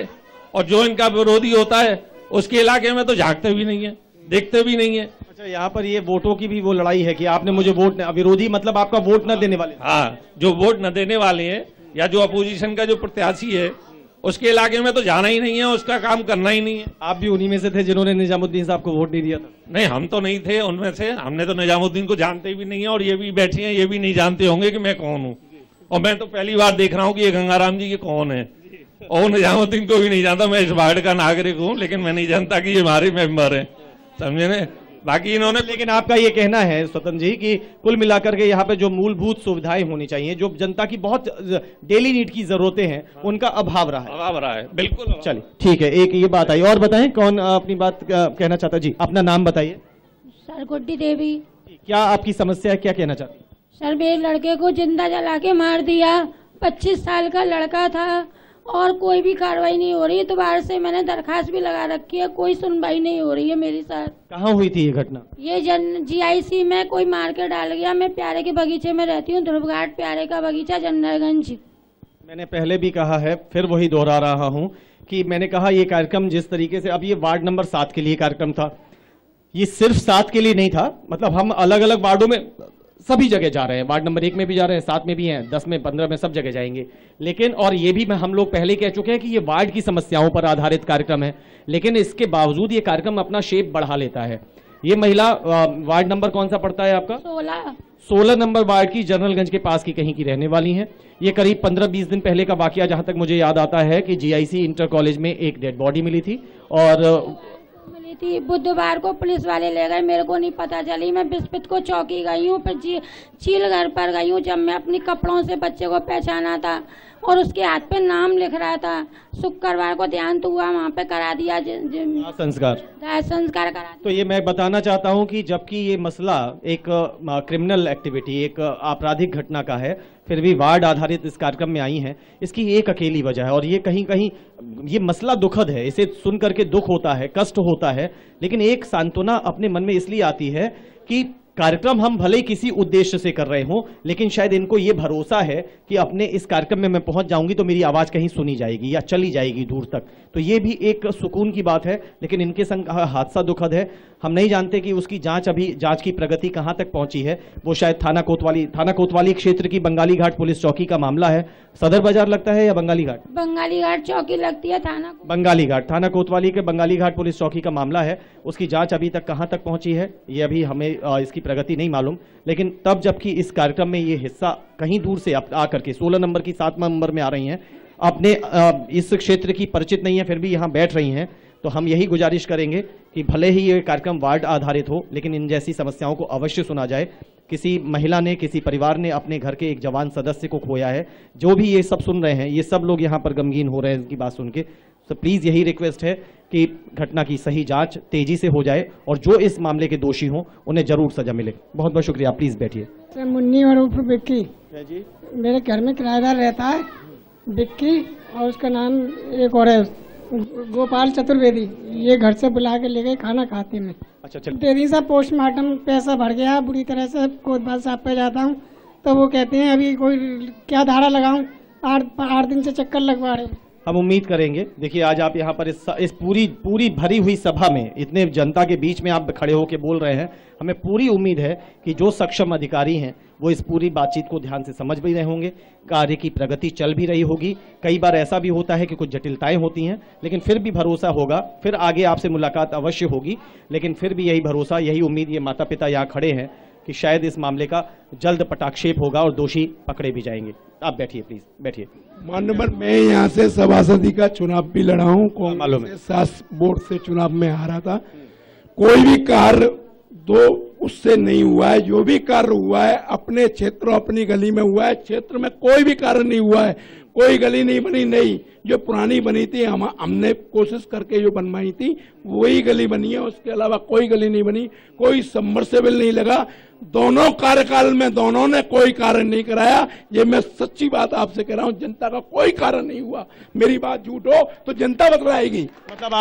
और जो इनका विरोधी होता है उसके इलाके में तो झांकते भी नहीं है, देखते भी नहीं है। अच्छा, यहाँ पर ये वोटों की भी वो लड़ाई है कि आपने मुझे वोट, विरोधी मतलब आपका वोट न देने वाले। हाँ, जो वोट न देने वाले हैं या जो अपोजिशन का जो प्रत्याशी है उसके इलाके में तो जाना ही नहीं है, उसका काम करना ही नहीं है। आप भी उन्हीं में से थे जिन्होंने निजामुद्दीन साहब को वोट नहीं दिया था? नहीं, हम तो नहीं थे उनमें से। हमने तो निजामुद्दीन को जानते भी नहीं है और ये भी बैठे हैं, ये भी नहीं जानते होंगे कि मैं कौन हूँ। और मैं तो पहली बार देख रहा हूँ कि ये गंगाराम जी ये कौन है, और निजामुद्दीन को भी नहीं जानता। मैं इस वार्ड का नागरिक हूँ, लेकिन मैं नहीं जानता कि ये हमारे मेंबर हैं, समझे ना। बाकी इन्होंने, लेकिन आपका ये कहना है स्वतंत्र जी कि कुल मिलाकर के यहाँ पे जो मूलभूत सुविधाएं होनी चाहिए, जो जनता की बहुत डेली नीड की जरूरतें हैं, उनका अभाव रहा है। बिल्कुल। चलिए ठीक है, एक ये बात आई। और बताएं कौन अपनी बात कहना चाहता है? जी, अपना नाम बताइए। सर गुड्डी देवी। क्या आपकी समस्या है, क्या कहना चाहती है? सर मेरे लड़के को जिंदा जला के मार दिया। 25 साल का लड़का था और कोई भी कार्रवाई नहीं हो रही है। दोबारा से मैंने दरखास्त भी लगा रखी है, कोई सुनवाई नहीं हो रही है मेरी। सर कहाँ हुई थी ये घटना? ये GIC में कोई मार के डाल गया। मैं प्यारे के बगीचे में रहती हूँ, ध्रुवघाट प्यारे का बगीचा, जनरलगंज। मैंने पहले भी कहा है, फिर वही दोहरा रहा हूँ कि मैंने कहा ये कार्यक्रम जिस तरीके से, अब ये वार्ड नंबर 7 के लिए कार्यक्रम था, ये सिर्फ 7 के लिए नहीं था। मतलब हम अलग अलग वार्डों में सभी जगह जा रहे हैं, वार्ड नंबर 1 में भी जा रहे हैं, 7 में भी हैं, 10 में, 15 में, सब जगह जाएंगे। लेकिन और ये भी हम लोग पहले कह चुके हैं कि ये वार्ड की समस्याओं पर आधारित कार्यक्रम है, लेकिन इसके बावजूद ये कार्यक्रम अपना शेप बढ़ा लेता है। ये महिला वार्ड नंबर कौन सा पड़ता है आपका? 16 नंबर वार्ड की, जनरलगंज के पास की कहीं की रहने वाली हैं। ये करीब 15-20 दिन पहले का वाकया, जहां तक मुझे याद आता है कि GIC इंटर कॉलेज में एक डेड बॉडी मिली थी और थी। बुधवार को पुलिस वाले ले गए, मेरे को नहीं पता चली। मैं बिस्पित को चौकी गई हूँ, फिर चील घर पर गई हूँ। जब मैं अपनी कपड़ों से बच्चे को पहचाना था और उसके हाथ पे नाम लिख रहा था, शुक्रवार को ध्यान तो हुआ, वहाँ पे करा दिया संस्कार करा। तो ये मैं बताना चाहता हूँ कि जबकि ये मसला एक क्रिमिनल एक्टिविटी, एक आपराधिक घटना का है, फिर भी वार्ड आधारित इस कार्यक्रम में आई हैं। इसकी एक अकेली वजह है और ये कहीं कहीं ये मसला दुखद है, इसे सुन करके दुख होता है, कष्ट होता है, लेकिन एक सांत्वना अपने मन में इसलिए आती है कि कार्यक्रम हम भले ही किसी उद्देश्य से कर रहे हों, लेकिन शायद इनको ये भरोसा है कि अपने इस कार्यक्रम में मैं पहुंच जाऊंगी तो मेरी आवाज कहीं सुनी जाएगी या चली जाएगी दूर तक, तो ये भी एक सुकून की बात है। लेकिन इनके संग हादसा दुखद है। हम नहीं जानते कि उसकी जांच की प्रगति कहां तक पहुंची है। वो शायद थाना कोतवाली क्षेत्र की बंगाली घाट पुलिस चौकी का मामला है। सदर बाजार लगता है या बंगाली घाट? बंगाली घाट चौकी लगती है। बंगाली घाट, थाना कोतवाली के बंगाली घाट पुलिस चौकी का मामला है। उसकी जांच अभी तक कहां तक पहुंची है ये अभी हमें इसकी प्रगति नहीं मालूम। लेकिन तब जबकि इस कार्यक्रम में ये हिस्सा कहीं दूर से आकर के 16 नंबर की 7 नंबर में आ रही हैं, अपने इस क्षेत्र की परिचित नहीं है, फिर भी यहाँ बैठ रही हैं, तो हम यही गुजारिश करेंगे कि भले ही ये कार्यक्रम वार्ड आधारित हो, लेकिन इन जैसी समस्याओं को अवश्य सुना जाए। किसी महिला ने, किसी परिवार ने अपने घर के एक जवान सदस्य को खोया है। जो भी ये सब सुन रहे हैं, ये सब लोग यहाँ पर गमगीन हो रहे हैं इनकी बात सुन के। तो प्लीज़ यही रिक्वेस्ट है कि घटना की सही जांच तेजी से हो जाए और जो इस मामले के दोषी हों उन्हें जरूर सजा मिले। बहुत बहुत शुक्रिया। प्लीज़ बैठिए। मुन्नी और उर्फ विक्की जी, मेरे घर में किराएदार रहता है विक्की, और उसका नाम एक और है गोपाल चतुर्वेदी। ये घर से बुला के ले गए खाना खाते में। अच्छा चल तेजी सा पोस्टमार्टम पैसा भर गया बुरी तरह से। कोतवाल साहब पे जाता हूँ तो वो कहते हैं अभी कोई क्या धारा लगाऊं, 8 दिन से चक्कर लगवा रहे हैं। हम उम्मीद करेंगे, देखिए आज आप यहाँ पर इस पूरी भरी हुई सभा में इतने जनता के बीच में आप खड़े होकर बोल रहे हैं। हमें पूरी उम्मीद है कि जो सक्षम अधिकारी हैं वो इस पूरी बातचीत को ध्यान से समझ भी रहे होंगे। कार्य की प्रगति चल भी रही होगी। कई बार ऐसा भी होता है कि कुछ जटिलताएं होती हैं, लेकिन फिर भी भरोसा होगा, फिर आगे आपसे मुलाकात अवश्य होगी। लेकिन फिर भी यही भरोसा, यही उम्मीद ये माता पिता यहाँ खड़े हैं कि शायद इस मामले का जल्द पटाक्षेप होगा और दोषी पकड़े भी जाएंगे। आप बैठिए, प्लीज बैठिए। माननीय, मैं यहाँ से सभासदी का चुनाव भी लड़ा हूँ। कांग्रेस सास बोर्ड से चुनाव में हारा था। कोई भी कार्य उससे नहीं हुआ है। जो भी कार्य हुआ है अपने क्षेत्र, अपनी गली में हुआ है। क्षेत्र में कोई भी कार्य नहीं हुआ है। कोई गली नहीं बनी, नहीं जो पुरानी बनी थी हमने कोशिश करके जो बनवाई थी वही गली बनी है। उसके अलावा कोई गली नहीं बनी। कोई सबमर्सिबल नहीं लगा। दोनों कार्यकाल में दोनों ने कोई कार्य नहीं कराया। ये मैं सच्ची बात आपसे कह रहा हूँ। जनता का कोई कार्य नहीं हुआ। मेरी बात झूठ हो तो जनता बतलाएगी। मतलब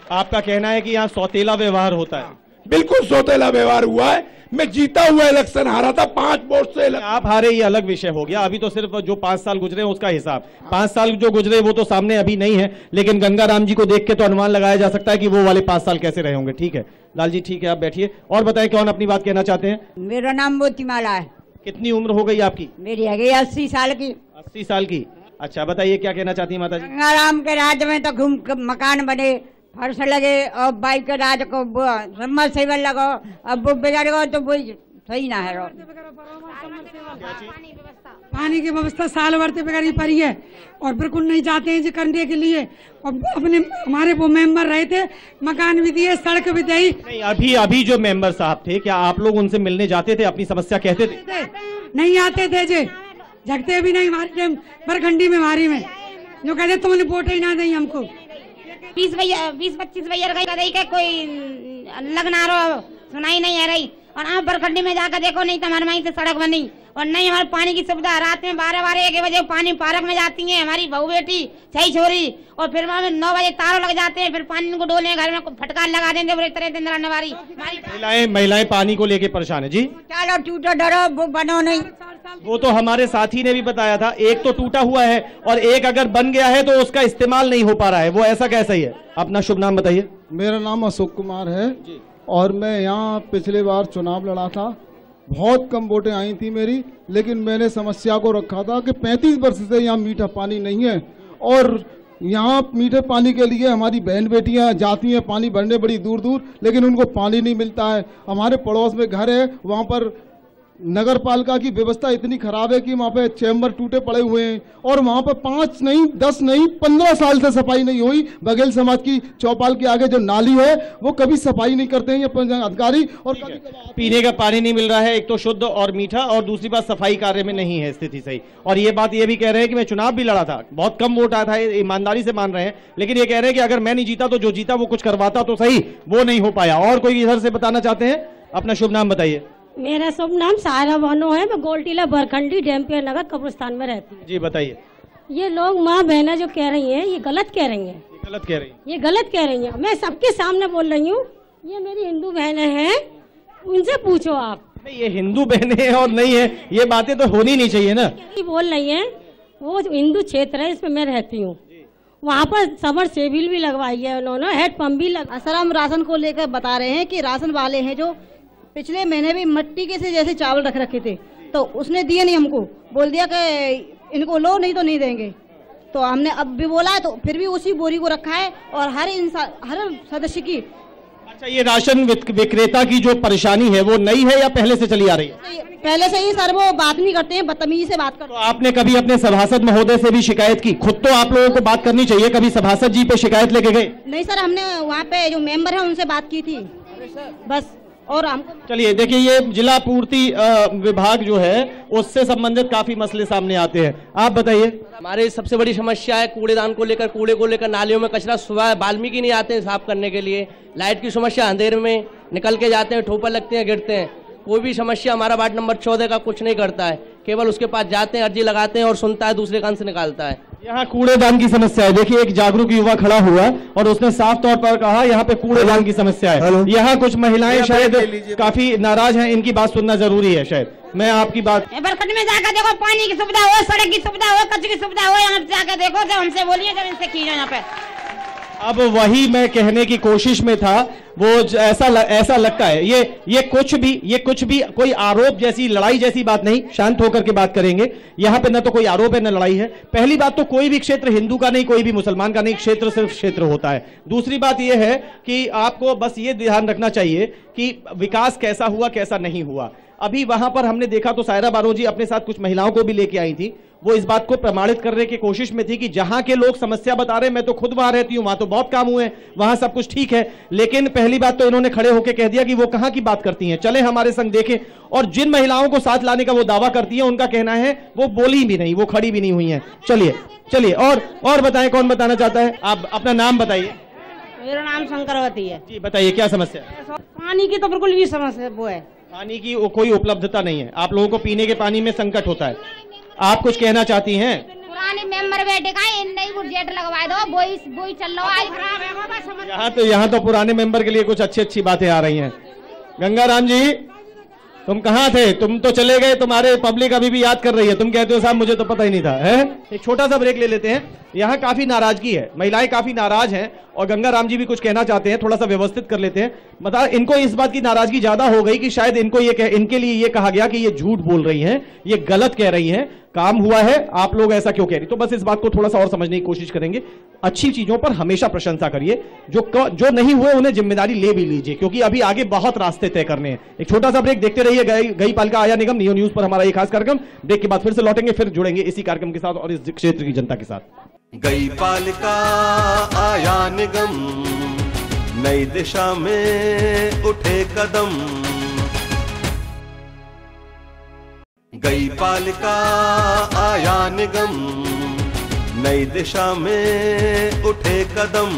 आपका कहना है कि यहाँ सौतेला व्यवहार होता है? बिल्कुल सौतेला व्यवहार हुआ है। मैं जीता हुआ इलेक्शन हारा था 5 वोट से। आप हारे ये अलग विषय हो गया। अभी तो सिर्फ जो 5 साल गुजरे उसका हिसाब, 5 साल जो गुजरे वो तो सामने अभी नहीं है, लेकिन गंगाराम जी को देख के तो अनुमान लगाया जा सकता है कि वो वाले 5 साल कैसे रहे होंगे। ठीक है लाल जी, ठीक है, आप बैठिए और बताएं कौन अपनी बात कहना चाहते हैं। मेरा नाम मोतीमाला है। कितनी उम्र हो गई आपकी? मेरी है 80 साल की। 80 साल की, अच्छा बताइए क्या कहना चाहती है माता जी? गंगाराम के राज में तो मकान बने, फर्श लगे, और बाइक के राज को सबमर्सिबल लगाओ। अब वो बिगड़ गो तो वो सही ना है। पानी की व्यवस्था साल भर से बिगड़ी पड़ी है और बिल्कुल नहीं चाहते हैं जी करने के लिए। और अपने हमारे वो मेंबर रहे थे, मकान भी दिए, सड़क भी दी। नहीं, अभी जो मेंबर साहब थे, क्या आप लोग उनसे मिलने जाते थे, अपनी समस्या कहते थे? नहीं आते थे जी, जगते भी नहीं हमारे बरखंडी में, हमारी में जो कहते तुमने वोट ही ना दी हमको। 20-25 भैया कोई लगना रो सुनाई नहीं है रही। और आप बरखंडी में जाकर देखो, नहीं तो हमारे वहीं से सड़क बनी और नहीं हमारे पानी की सुविधा। रात में 12-1 बजे पानी पार्क में जाती है हमारी बहू बेटी, छही छोरी, और फिर 9 बजे तारों लग जाते हैं, फिर पानी को डोले घर में फटकार लगा देंगे बुरी तरह। महिलाएं पानी को लेके परेशान है जी। चलो टूटो डरो वो बनो नहीं। वो तो हमारे साथी ने भी बताया था, एक तो टूटा हुआ है और एक अगर बन गया है तो उसका इस्तेमाल नहीं हो पा रहा है। वो ऐसा कैसा ही है? अपना शुभ नाम बताइए। मेरा नाम अशोक कुमार है और मैं यहाँ पिछले बार चुनाव लड़ा था। बहुत कम वोटें आई थी मेरी, लेकिन मैंने समस्या को रखा था कि 35 वर्ष से यहाँ मीठा पानी नहीं है और यहाँ मीठे पानी के लिए हमारी बहन बेटियाँ जाती हैं पानी भरने बड़ी दूर दूर, लेकिन उनको पानी नहीं मिलता है। हमारे पड़ोस में घर है, वहाँ पर नगर पालिका की व्यवस्था इतनी खराब है कि वहाँ पे चैम्बर टूटे पड़े हुए हैं और वहाँ पर 5 नहीं 10 नहीं 15 साल से सफाई नहीं हुई। बघेल समाज की चौपाल के आगे जो नाली है वो कभी सफाई नहीं करते हैं ये अधिकारी। और पीने का पानी नहीं मिल रहा है, एक तो शुद्ध और मीठा, और दूसरी बात सफाई कार्य में नहीं है स्थिति सही। और ये बात ये भी कह रहे हैं कि मैं चुनाव भी लड़ा था, बहुत कम वोट आया था, ईमानदारी से मान रहे हैं, लेकिन ये कह रहे हैं कि अगर मैं नहीं जीता तो जो जीता वो कुछ करवाता तो सही, वो नहीं हो पाया। और कोई इधर से बताना चाहते हैं? अपना शुभ नाम बताइए। मेरा शुभ नाम सारा बानो है। मैं गोलटीला बरखंडी डैम्पियर नगर कब्रिस्तान में रहती हूँ। जी बताइए। ये लोग माँ बहना जो कह रही हैं ये गलत कह रही हैं। गलत कह रही हैं? ये गलत कह रही हैं। मैं सबके सामने बोल रही हूँ। ये मेरी हिंदू बहनें हैं, उनसे पूछो आप। नहीं, ये हिंदू बहने हैं और नहीं है, ये बातें तो होनी नहीं चाहिए ना। बोल रही है, वो हिंदू क्षेत्र है, इसमें मैं रहती हूँ, वहाँ पर समर सेविल भी लगवाई है उन्होंने, हेड पंप भी लगा। सर हम राशन को लेकर बता रहे हैं कि राशन वाले हैं जो पिछले महीने भी मिट्टी के से जैसे चावल रख रखे थे, तो उसने दिए नहीं हमको, बोल दिया कि इनको लो नहीं तो नहीं देंगे। तो हमने अब भी बोला है, तो फिर भी उसी बोरी को रखा है और हर इंसान, हर सदस्य की। अच्छा, ये राशन विक्रेता की जो परेशानी है वो नई है या पहले से चली आ रही है? पहले से ही सर, वो बात नहीं करते हैं, बदतमीजी से बात करते हैं। तो आपने कभी अपने सभासद महोदय से भी शिकायत की? खुद तो आप लोगों को बात करनी चाहिए, कभी सभासद जी पे शिकायत लेके गए? नहीं सर, हमने वहाँ पे जो मेंबर है उनसे बात की थी बस। और हमको चलिए देखिए, ये जिला पूर्ति विभाग जो है उससे संबंधित काफी मसले सामने आते हैं, आप बताइए। हमारी सबसे बड़ी समस्या है कूड़ेदान को लेकर, कूड़े को लेकर, नालियों में कचरा सुबह वाल्मीकि नहीं आते हैं साफ करने के लिए, लाइट की समस्या, अंधेरे में निकल के जाते हैं, ठोपर लगते हैं, गिरते हैं। कोई भी समस्या हमारा वार्ड नंबर 14 का कुछ नहीं करता है, केवल उसके पास जाते हैं, अर्जी लगाते हैं और सुनता है, दूसरे कान से निकालता है। यहाँ कूड़ेदान की समस्या है। देखिए, एक जागरूक युवा खड़ा हुआ और उसने साफ तौर पर कहा यहाँ पे कूड़ेदान की समस्या है। यहाँ कुछ महिलाएं शायद काफी नाराज हैं, इनकी बात सुनना जरूरी है शायद। मैं आपकी बात, बरखंड में जाकर देखो, पानी की सुविधा हो, सड़क की सुविधा हो, कचरे की सुविधा हो, यहाँ जाकर देखो, जब हमसे बोलिए, जब इनसे कीजिए यहाँ पे। अब वही मैं कहने की कोशिश में था, वो ऐसा लगता है ये कुछ भी कोई आरोप जैसी, लड़ाई जैसी बात नहीं, शांत होकर के बात करेंगे। यहाँ पे न तो कोई आरोप है न लड़ाई है। पहली बात तो कोई भी क्षेत्र हिंदू का नहीं, कोई भी मुसलमान का नहीं, क्षेत्र सिर्फ क्षेत्र होता है। दूसरी बात यह है कि आपको बस ये ध्यान रखना चाहिए कि विकास कैसा हुआ कैसा नहीं हुआ। अभी वहां पर हमने देखा तो सायरा बानो जी अपने साथ कुछ महिलाओं को भी लेके आई थी, वो इस बात को प्रमाणित करने की कोशिश में थी कि जहां के लोग समस्या बता रहे हैं, मैं तो खुद वहां रहती हूं, वहां तो बहुत काम हुए, वहां सब कुछ ठीक है। लेकिन पहली बात तो इन्होंने खड़े होकर कह दिया कि वो कहां की बात करती हैं, चले हमारे संग देखें। और जिन महिलाओं को साथ लाने का वो दावा करती है, उनका कहना है वो बोली भी नहीं, वो खड़ी भी नहीं हुई है। चलिए और बताएं, कौन बताना चाहता है? आप अपना नाम बताइए। मेरा नाम शंकरवती है जी, बताइए क्या समस्या है? पानी की तो बिल्कुल भी समस्या वो है, पानी की कोई उपलब्धता नहीं है, आप लोगों को पीने के पानी में संकट होता है। आप कुछ कहना चाहती हैं? पुराने मेंबर बैठे का नई गुडजेट लगवा दो, बोई चल रहा है। यहाँ तो पुराने मेंबर के लिए कुछ अच्छी बातें आ रही हैं। गंगाराम जी, तुम कहाँ थे? तुम तो चले गए, तुम्हारे पब्लिक अभी भी याद कर रही है, तुम कहते हो साहब मुझे तो पता ही नहीं था। है एक छोटा सा ब्रेक ले लेते हैं। यहाँ काफी नाराजगी है, महिलाएं काफी नाराज हैं और गंगाराम जी भी कुछ कहना चाहते हैं, थोड़ा सा व्यवस्थित कर लेते हैं। बता, इनको इस बात की नाराजगी ज्यादा हो गई कि शायद इनके लिए ये कहा गया कि ये झूठ बोल रही हैं, ये गलत कह रही हैं, काम हुआ है, आप लोग ऐसा क्यों कह रही। तो बस इस बात को थोड़ा सा और समझने की कोशिश करेंगे। अच्छी चीजों पर हमेशा प्रशंसा करिए, जो नहीं हुए उन्हें जिम्मेदारी ले भी लीजिए, क्योंकि अभी आगे बहुत रास्ते तय करने हैं। एक छोटा सा ब्रेक देखते रहिए। गई पालिका आया निगम नियो न्यूज पर हमारा ये खास कार्यक्रम। ब्रेक के बाद फिर से लौटेंगे, फिर जुड़ेंगे इसी कार्यक्रम के साथ और इस क्षेत्र की जनता के साथ। गई पालिका आया निगम, नई दिशा में उठे कदम। गई पालिका आया निगम, नई दिशा में उठे कदम।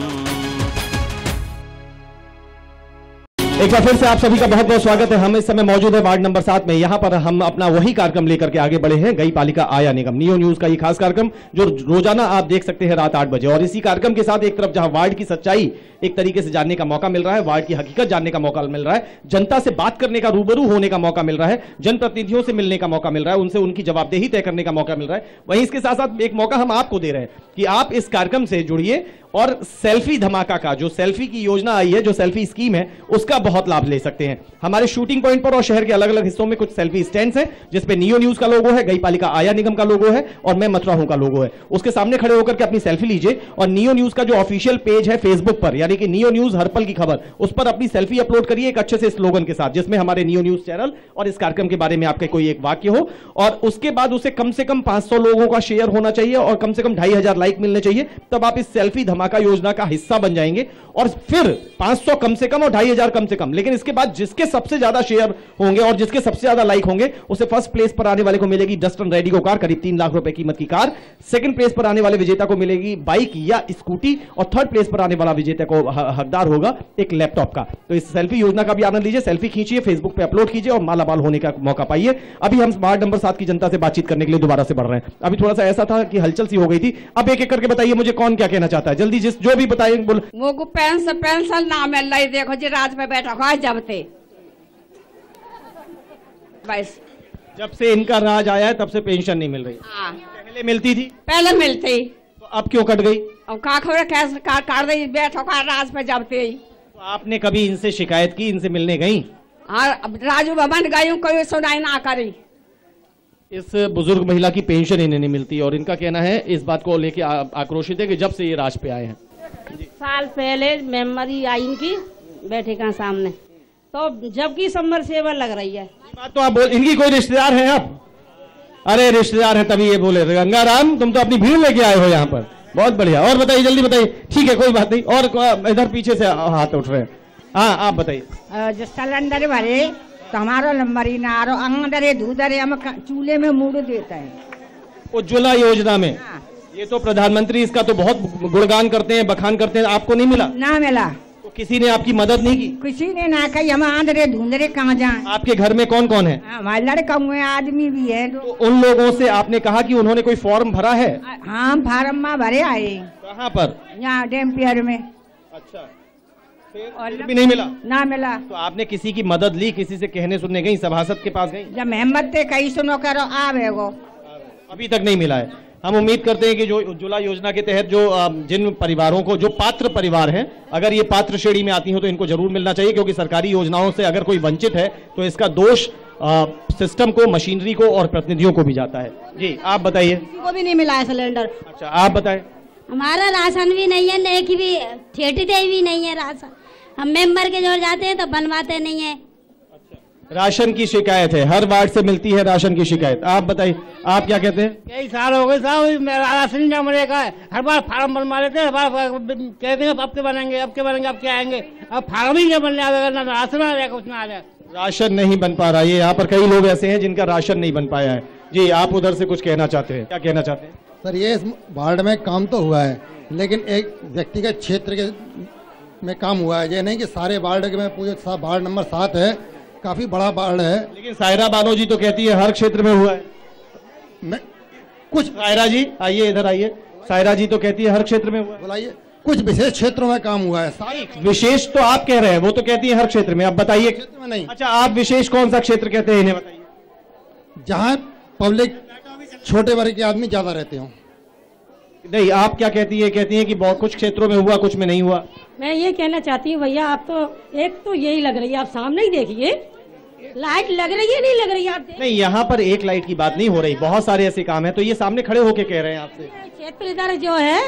एक बार फिर से आप सभी का बहुत बहुत स्वागत है। हम इस समय मौजूद है वार्ड नंबर 7 में। यहाँ पर हम अपना वही कार्यक्रम लेकर के आगे बढ़े हैं, गई पालिका आया निगम, नियो न्यूज का ये खास कार्यक्रम जो रोजाना आप देख सकते हैं रात 8 बजे। और इसी कार्यक्रम के साथ एक तरफ जहां वार्ड की सच्चाई एक तरीके से जानने का मौका मिल रहा है, वार्ड की हकीकत जानने का मौका मिल रहा है, जनता से बात करने का, रूबरू होने का मौका मिल रहा है, जनप्रतिनिधियों से मिलने का मौका मिल रहा है, उनसे उनकी जवाबदेही तय करने का मौका मिल रहा है। वहीं इसके साथ साथ एक मौका हम आपको दे रहे हैं कि आप इस कार्यक्रम से जुड़िए और सेल्फी धमाका का, जो सेल्फी की योजना आई है, जो सेल्फी स्कीम है, उसका बहुत लाभ ले सकते हैं। हमारे शूटिंग पॉइंट पर और शहर के अलग अलग हिस्सों में कुछ सेल्फी स्टैंड्स हैं, जिसपे नियो न्यूज का लोगो है, गई पालिका आया निगम का लोगो है और मैं मथुरा हूं का लोगो है। उसके सामने खड़े होकर के अपनी सेल्फी लीजिए और नियो न्यूज का जो ऑफिशियल पेज है फेसबुक पर, यानी कि नियो न्यूज हर पल की खबर, उस पर अपनी सेल्फी अपलोड करिए एक अच्छे से स्लोगन के साथ, जिसमें हमारे नियो न्यूज चैनल और इस कार्यक्रम के बारे में आपके कोई एक वाक्य हो। और उसके बाद उसे कम से कम 500 लोगों का शेयर होना चाहिए और कम से कम 2500 लाइक मिलने चाहिए, तब आप इस सेल्फी धमाका योजना का हिस्सा बन जाएंगे। और फिर 500 कम से कम और 2500 कम से कम, लेकिन इसके बाद जिसके सबसे ज्यादा शेयर होंगे और जिसके सबसे ज्यादा लाइक होंगे, उसे फर्स्ट प्लेस पर आने वाले को मिलेगी डस्टन रेडिगो कार, करीब 3 लाख रुपए कीमत की कार। सेकंड प्लेस पर आने वाले विजेता को मिलेगी बाइक या स्कूटी और थर्ड प्लेस पर आने वाला विजेता को हकदार होगा एक लैपटॉप का। तो इस सेल्फी योजना का भी आनंद लीजिए, सेल्फी खींचिए, फेसबुक पे अपलोड कीजिए और मालामाल होने का मौका पाइए। अभी हम वार्ड नंबर 7 की जनता से बातचीत करने के लिए दोबारा से बढ़ रहे हैं। अभी थोड़ा सा ऐसा था कि हलचल सी हो गई थी, अब एक एक करके बताइए मुझे कौन क्या कहना चाहता है, जल्दी जो भी बताइए। बोल वो पेंशन ना मिल रही, देखो जी राज पे बैठा हुआ जब थे 22। जब से इनका राज आया है तब से पेंशन नहीं मिल रही। हाँ, पहले मिलती थी? पहले मिलती। तो अब क्यों कट गई? अब का खबर कैसे काट रही बैठो का राज पे जबते ही। तो आपने कभी इनसे शिकायत की, इनसे मिलने गई? हाँ, अब राजू भवन गई हूँ, कोई सुनाई ना करी। इस बुजुर्ग महिला की पेंशन इन्हें नहीं मिलती और इनका कहना है, इस बात को लेके आक्रोशित है कि जब से ये राज पे आए हैं। साल पहले मेमोरी आई इनकी बैठे का सामने, तो जबकि सबमर्सिबल लग रही है। बात तो आप बोल, इनकी कोई रिश्तेदार है आप? अरे रिश्तेदार है तभी ये बोले। गंगाराम, तुम तो अपनी भीड़ लेके आए हो यहाँ पर, बहुत बढ़िया। और बताइए, जल्दी बताइए। ठीक है, कोई बात नहीं। और इधर पीछे से हाथ उठ रहे हैं। हाँ, आप बताइए। जो सिलेंडर भरे तो हमारा नंबर ही ना आ रहा, अंदर दूधरे हम चूल्हे में मुड़ देता है। उज्ज्वला योजना में ये तो प्रधानमंत्री इसका तो बहुत गुणगान करते हैं, बखान करते हैं, आपको नहीं मिला? ना मिला। तो किसी ने आपकी मदद नहीं की? किसी ने ना कही, हम आंधरे धुंधरे कहाँ जाएं। आपके घर में कौन कौन है? हमारे लड़का हुए, आदमी भी है। तो उन लोगों से आपने कहा कि उन्होंने कोई फॉर्म भरा है? हाँ, फार्म में भरे आए। कहाँ पर? यहाँ डैम्पियर में। अच्छा, फिर भी नहीं मिला? ना मिला। तो आपने किसी की मदद ली? किसी से कहने सुनने गई, सभासद के पास गई? जब मेहमत थे कहीं सुनो करो आवेगो, अभी तक नहीं मिला है। हम उम्मीद करते हैं कि जो उज्ज्वला योजना के तहत जो जिन परिवारों को, जो पात्र परिवार हैं, अगर ये पात्र श्रेणी में आती हो तो इनको जरूर मिलना चाहिए, क्योंकि सरकारी योजनाओं से अगर कोई वंचित है तो इसका दोष सिस्टम को, मशीनरी को और प्रतिनिधियों को भी जाता है। जी, आप बताइए। किसी को भी नहीं मिला है सिलेंडर। अच्छा, आप बताएं। हमारा राशन भी नहीं है, नेकी भी ठेठी भी नहीं है राशन। हम मेंबर के जोड़ जाते हैं तो बनवाते नहीं है। राशन की शिकायत है, हर वार्ड से मिलती है राशन की शिकायत। आप बताइए, आप क्या कहते हैं? कई साल हो गए साहब, राशन नहीं मिलेगा। हर बार फार्म बनवा लेते हैं, हर बार कहते हैं अब के बनेंगे, अब के बनेंगे, अब के आएंगे। अब फार्म ही नहीं बनने आएगा, ना राशन आ जाएगा, कुछ ना आ जाएगा। राशन नहीं बन पा रहा है। यहाँ पर कई लोग ऐसे हैं जिनका राशन नहीं बन पाया है। जी, आप उधर से कुछ कहना चाहते हैं, क्या कहना चाहते हैं? सर, ये इस वार्ड में काम तो हुआ है, लेकिन एक व्यक्तिगत क्षेत्र के में काम हुआ है। ये नहीं कि सारे वार्ड में पूरे वार्ड नंबर 7 है, काफी बड़ा वार्ड है। लेकिन सायरा बानो जी तो कहती है हर क्षेत्र में हुआ है। कुछ सायरा जी आइए, इधर आइए। सायरा जी तो कहती है हर क्षेत्र में हुआ है। बुलाइए। कुछ विशेष क्षेत्रों में काम हुआ है। सारी विशेष तो आप कह रहे हैं, वो तो कहती है हर क्षेत्र में। अब बताइए। क्षेत्र में नहीं। अच्छा, आप विशेष कौन सा क्षेत्र कहते हैं, इन्हें बताइए। जहाँ पब्लिक छोटे वर्ग के आदमी ज्यादा रहते हो। नहीं, आप क्या कहती है? कहती है कि बहुत कुछ क्षेत्रों में हुआ, कुछ में नहीं हुआ। मैं ये कहना चाहती हूँ भैया, आप तो एक तो यही लग रही है, आप सामने ही देखिए, लाइट लग रही है, नहीं लग रही है? आप नहीं, यहाँ पर एक लाइट की बात नहीं हो रही, बहुत सारे ऐसे काम है, तो ये सामने खड़े होके कह रहे हैं आपसे। क्षेत्र इधर जो है,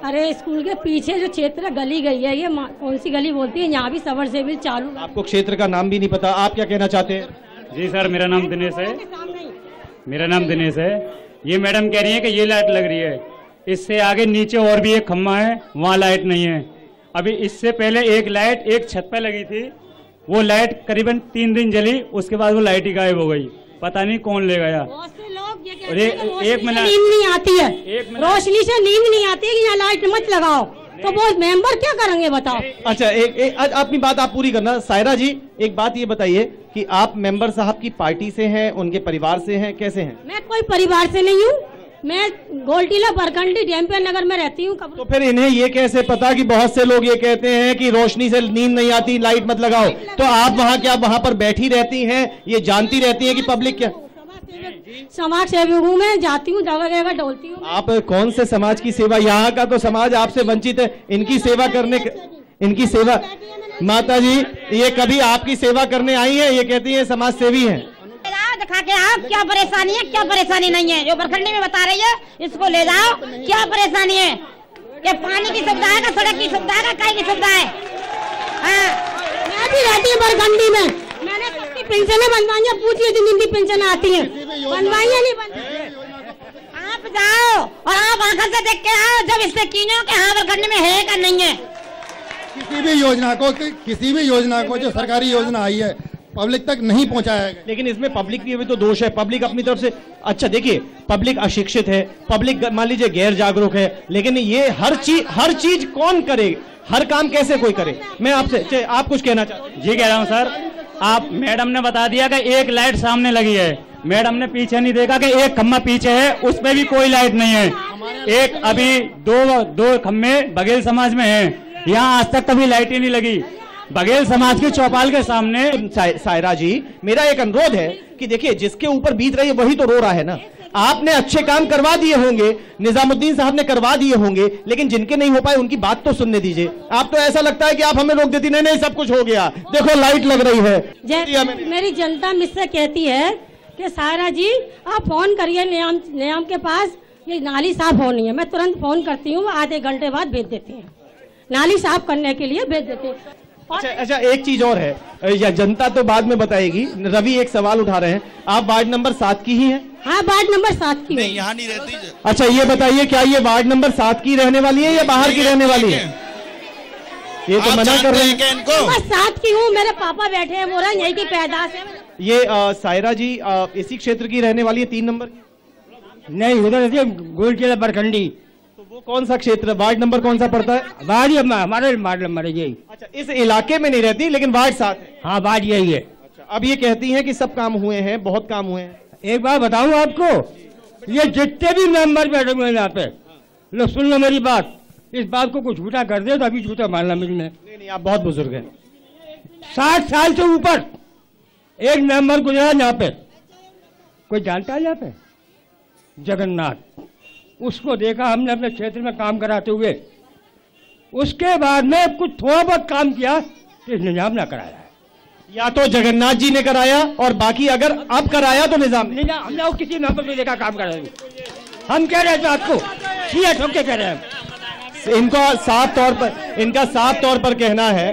अरे स्कूल के पीछे जो क्षेत्र गली गई है, ये कौन सी गली बोलती है, यहाँ भी सबमर्सिबल चालू। आपको क्षेत्र का नाम भी नहीं पता, आप क्या कहना चाहते हैं? जी सर, मेरा नाम दिनेश है। मेरा नाम दिनेश है। ये मैडम कह रही है कि ये लाइट लग रही है, इससे आगे नीचे और भी एक खम्मा है, वहाँ लाइट नहीं है। अभी इससे पहले एक लाइट एक छत पे लगी थी, वो लाइट करीबन 3 दिन जली, उसके बाद वो लाइट ही गायब हो गई। पता नहीं कौन ले गया। और एक मिनट, नींद नहीं आती है, रोशनी से नींद नहीं आती है कि यहाँ लाइट मत लगाओ, तो वो मेंबर क्या करेंगे बताओ? अच्छा, एक अपनी बात आप पूरी करना। सायरा जी, एक बात ये बताइए कि आप मेंबर साहब की पार्टी से हैं, उनके परिवार से हैं, कैसे हैं? मैं कोई परिवार से नहीं हूँ, मैं गोलटीला बरकंडी डैम्पियर नगर में रहती हूँ। तो फिर इन्हें ये कैसे पता कि बहुत से लोग ये कहते हैं कि रोशनी से नींद नहीं आती, लाइट मत लगाओ, तो आप वहाँ पर बैठी रहती हैं, ये जानती रहती हैं कि पब्लिक क्या? समाज सेवी हूँ, मैं जाती हूँ, जगह जगह डोलती हूँ। आप कौन से समाज की सेवा? यहाँ का तो समाज आपसे वंचित है, इनकी सेवा करने, इनकी सेवा। माता जी, ये कभी आपकी सेवा करने आई है? ये कहती है समाज सेवी है। दिखा के आप क्या परेशानी है, क्या परेशानी नहीं है, जो बरखंडी में बता रही है, इसको ले जाओ। क्या परेशानी है? कि पानी की सुविधा है, सड़क की सुविधा है, कहीं की सुविधा है? मैं भी रहती हूँ बरखंडी में, मैंने सबकी पेंशन बनवाई है, पूछिए जिनकी पेंशन आती है, बनवाई है नहीं बनवाई। आप जाओ और आप आंखों से देख के आओ, जब इससे कीनो कि हाँ बरखंडी में है का नहीं है। किसी भी योजना को जो सरकारी योजना आई है पब्लिक तक नहीं पहुंचाया है। लेकिन इसमें पब्लिक की भी तो दोष है, पब्लिक अपनी तरफ से। अच्छा देखिए, पब्लिक अशिक्षित है, पब्लिक मान लीजिए गैर जागरूक है, लेकिन ये हर चीज कौन करे, हर काम कैसे कोई करे? मैं आपसे, आप कुछ कहना चाहते हैं? जी कह रहा हूँ सर, आप मैडम ने बता दिया कि एक लाइट सामने लगी है, मैडम ने पीछे नहीं देखा कि एक खम्मा पीछे है, उसमें भी कोई लाइट नहीं है। एक अभी दो खम्मे बघेल समाज में है, यहाँ आज तक कभी लाइट ही नहीं लगी। बघेल समाज के चौपाल के सामने। सायरा जी, मेरा एक अनुरोध है कि देखिए, जिसके ऊपर बीत रही है वही तो रो रहा है ना। आपने अच्छे काम करवा दिए होंगे, निजामुद्दीन साहब ने करवा दिए होंगे, लेकिन जिनके नहीं हो पाए उनकी बात तो सुनने दीजिए। आप तो ऐसा लगता है कि आप हमें रोक देती, नहीं नहीं सब कुछ हो गया, देखो लाइट लग रही है। मेरी जनता मुझसे कहती है कि सायरा जी आप फोन करिए नियाम के पास, ये नाली साफ होनी है। मैं तुरंत फोन करती हूँ, आधे घंटे बाद भेज देती हैं, नाली साफ करने के लिए भेज देते हैं। अच्छा, एक चीज और है, या जनता तो बाद में बताएगी। रवि एक सवाल उठा रहे हैं, आप वार्ड नंबर 7 की ही हैं? हाँ, वार्ड नंबर 7 की। नहीं, यहाँ नहीं रहती। अच्छा, ये बताइए, क्या ये वार्ड नंबर 7 की रहने वाली है या बाहर की रहने वाली है? ये तो मना कर रहे हैं। मैं 7 की हूँ, मेरे पापा बैठे हैं, बोला यही की पैदाश है। ये सायरा जी इसी क्षेत्र की रहने वाली है, 3 नंबर की? नहीं, उधर रहती है गोलकिला बरखंडी। तो वो कौन सा क्षेत्र, वार्ड नंबर कौन सा पड़ता है? वार्ड हमारे वार्ड नंबर है यही। अच्छा, इस इलाके में नहीं रहती लेकिन वार्ड 7 है? हाँ, वार्ड यही है। अच्छा, अब ये कहती हैं कि सब काम हुए हैं, बहुत काम हुए हैं। एक बात बताऊं आपको, ये जितने भी मेंबर बैठे हुए हैं यहाँ पे, लो सुन लो मेरी बात, इस बात को कुछ झूठा कर दे तो अभी झूठा मानना मुझ में। नहीं, आप बहुत बुजुर्ग हैं। 60 साल से ऊपर एक मेंबर गुजरा यहाँ पे, कोई जानता है यहाँ पे? जगन्नाथ, उसको देखा हमने अपने क्षेत्र में काम कराते हुए, उसके बाद में कुछ थोड़ा बहुत काम किया तो इस निजाम ने कराया है। या तो जगन्नाथ जी ने कराया और बाकी अगर अब कराया तो निजाम हमने और किसी मेंबर को देखा काम कराया। हम कह रहे हैं आपको, सीधा ठोक के कह रहे हैं। इनका साफ तौर पर कहना है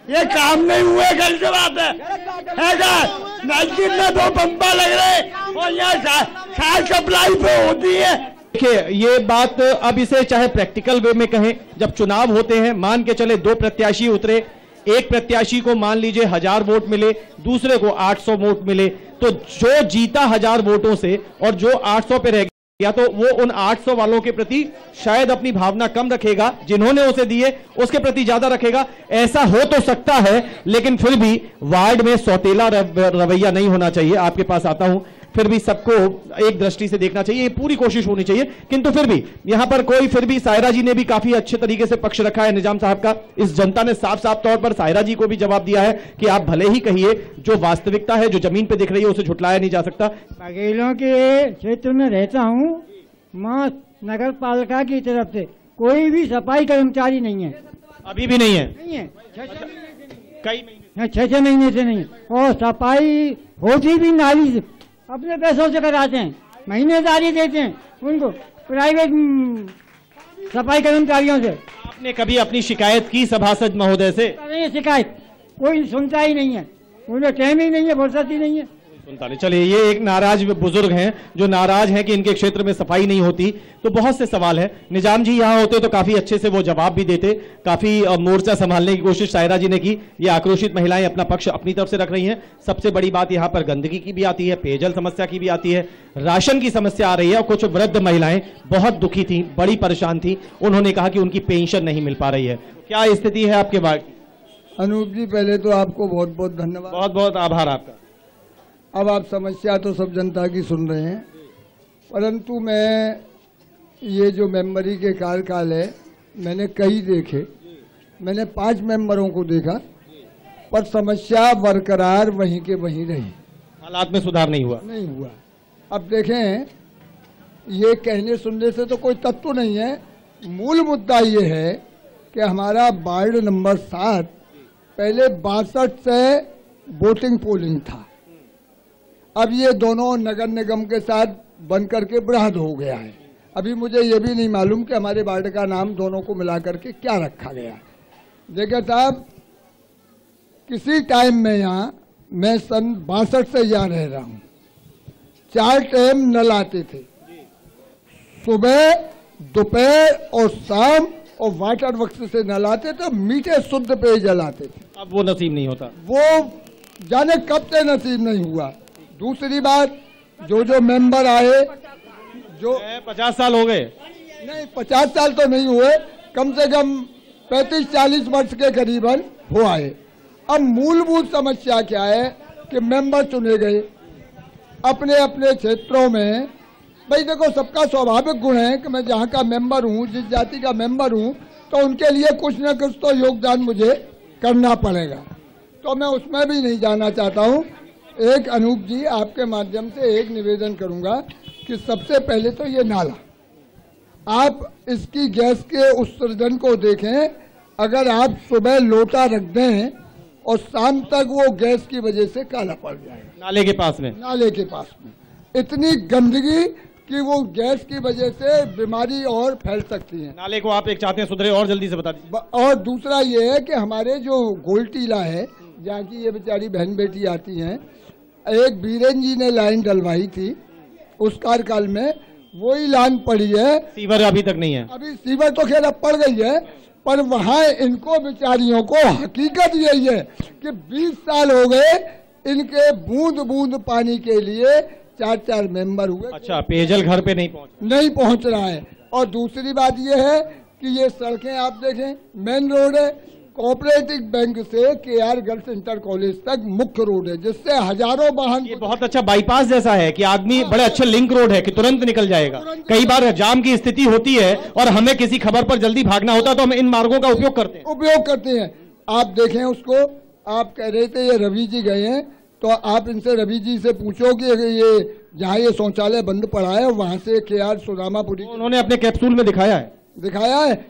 ये काम नहीं हुए, गलत बात है। नाइट में 2 पंपा लग रहे और यहाँ सार सप्लाई पे होती है। देखिए, ये बात अब इसे चाहे प्रैक्टिकल वे में कहें, जब चुनाव होते हैं, मान के चले 2 प्रत्याशी उतरे, एक प्रत्याशी को मान लीजिए 1000 वोट मिले, दूसरे को 800 वोट मिले, तो जो जीता 1000 वोटों से और जो 800 पे रह गया, या तो वो उन 800 वालों के प्रति शायद अपनी भावना कम रखेगा, जिन्होंने उसे दिए उसके प्रति ज्यादा रखेगा। ऐसा हो तो सकता है, लेकिन फिर भी वार्ड में सौतेला रवैया नहीं होना चाहिए। आपके पास आता हूं, फिर भी सबको एक दृष्टि से देखना चाहिए, ये पूरी कोशिश होनी चाहिए। किंतु फिर भी यहां पर कोई, फिर भी सायरा जी ने भी काफी अच्छे तरीके से पक्ष रखा है निजाम साहब का। इस जनता ने साफ साफ तौर पर सायरा जी को भी जवाब दिया है कि आप भले ही कहिए, जो वास्तविकता है, जो जमीन पे दिख रही है, उसे झुटलाया नहीं जा सकता। बघेलों के क्षेत्र में रहता हूँ, मां नगर पालिका की तरफ से कोई भी सफाई कर्मचारी नहीं है। अभी भी नहीं है? नहीं है, कई महीने, 6 महीने से नहीं है। और सफाई होती भी नाली से अपने पैसों से कराते हैं, महीनेदारी देते हैं उनको, प्राइवेट सफाई कर्मचारियों से। आपने कभी अपनी शिकायत की सभासद महोदय से? शिकायत कोई सुनता ही नहीं है, उन्हें टाइम ही नहीं है, फुर्सत ही नहीं है। सुनता नहीं। चलिए, ये एक नाराज बुजुर्ग हैं जो नाराज हैं कि इनके क्षेत्र में सफाई नहीं होती। तो बहुत से सवाल हैं। निजाम जी यहाँ होते तो काफी अच्छे से वो जवाब भी देते, काफी मोर्चा संभालने की कोशिश सायरा जी ने की। ये आक्रोशित महिलाएं अपना पक्ष अपनी तरफ से रख रही हैं। सबसे बड़ी बात यहाँ पर गंदगी की भी आती है, पेयजल समस्या की भी आती है, राशन की समस्या आ रही है। और कुछ वृद्ध महिलाएं बहुत दुखी थी, बड़ी परेशान थी, उन्होंने कहा कि उनकी पेंशन नहीं मिल पा रही है। क्या स्थिति है आपके वार्ड? अनूप जी, पहले तो आपको बहुत बहुत धन्यवाद, बहुत बहुत आभार आपका। अब आप समस्या तो सब जनता की सुन रहे हैं, परंतु मैं ये जो मेंबरी के कार्यकाल है, मैंने कई देखे, मैंने 5 मेंबरों को देखा, पर समस्या बरकरार वहीं के वहीं रही, हालात में सुधार नहीं हुआ। अब देखें, ये कहने सुनने से तो कोई तत्व नहीं है। मूल मुद्दा ये है कि हमारा वार्ड नंबर 7 पहले 62 से वोटिंग पोलिंग था, अब ये दोनों नगर निगम के साथ बन करके बृहद हो गया है। अभी मुझे ये भी नहीं मालूम कि हमारे वार्ड का नाम दोनों को मिला करके क्या रखा गया। देखिए साहब, किसी टाइम में यहाँ, मैं सन 62 से यहाँ रह रहा हूँ, 4 टाइम नल आते थे, सुबह, दोपहर और शाम, और वाटर वर्क्स से नल आते थे, मीठे शुद्ध पेयजल आते थे। अब वो नसीब नहीं होता, वो जाने कब से नसीब नहीं हुआ। दूसरी बात, जो मेंबर आए, जो 50 साल हो गए, नहीं 50 साल तो नहीं हुए, कम से कम 35-40 वर्ष के करीबन हो आए। अब मूलभूत समस्या क्या है कि मेंबर चुने गए अपने अपने क्षेत्रों में। भाई देखो, सबका स्वाभाविक गुण है कि मैं जहाँ का मेंबर हूँ, जिस जाति का मेंबर हूँ, तो तो उनके लिए कुछ न कुछ तो योगदान मुझे करना पड़ेगा, तो मैं उसमें भी नहीं जाना चाहता हूँ। एक अनूप जी, आपके माध्यम से एक निवेदन करूँगा कि सबसे पहले तो ये नाला, आप इसकी गैस के उत्सर्जन को देखें। अगर आप सुबह लोटा रख दें और शाम तक वो गैस की वजह से काला पड़ जाएगा। नाले के पास में, नाले के पास में इतनी गंदगी कि वो गैस की वजह से बीमारी और फैल सकती है। नाले को आप एक चाहते हैं सुधरे, और जल्दी से बता दीजिए। और दूसरा ये है कि हमारे जो गोलटीला है, जहाँ की ये बेचारी बहन बेटी आती हैं, एक बीरेन जी ने लाइन डलवाई थी उस कार्यकाल में, वही लाइन पड़ी है। सीवर अभी तक नहीं है। अभी सीवर तो खैर अब पड़ गई है, पर वहाँ इनको बेचारियों को हकीकत यही है कि 20 साल हो गए इनके बूंद बूंद पानी के लिए 4-4 मेंबर हुए। अच्छा, पेयजल घर पे नहीं पहुँच रहा है। और दूसरी बात यह है कि ये सड़कें आप देखें, मेन रोड है, कोऑपरेटिव बैंक से KR गर्ल्स इंटर कॉलेज तक मुख्य रोड है, जिससे हजारों वाहन। ये बहुत अच्छा बाईपास जैसा है कि आदमी बड़े अच्छे लिंक रोड है कि तुरंत निकल जाएगा। कई बार जाम की स्थिति होती है और हमें किसी खबर पर जल्दी भागना होता है तो हम इन मार्गों का उपयोग करते हैं। आप देखें उसको, आप कह रहे थे ये रवि जी गए हैं, तो आप इनसे रवि जी से पूछो कि ये जहाँ ये शौचालय बंद पड़ा है वहाँ से KR सुदामापुरी, उन्होंने अपने कैप्सूल में दिखाया है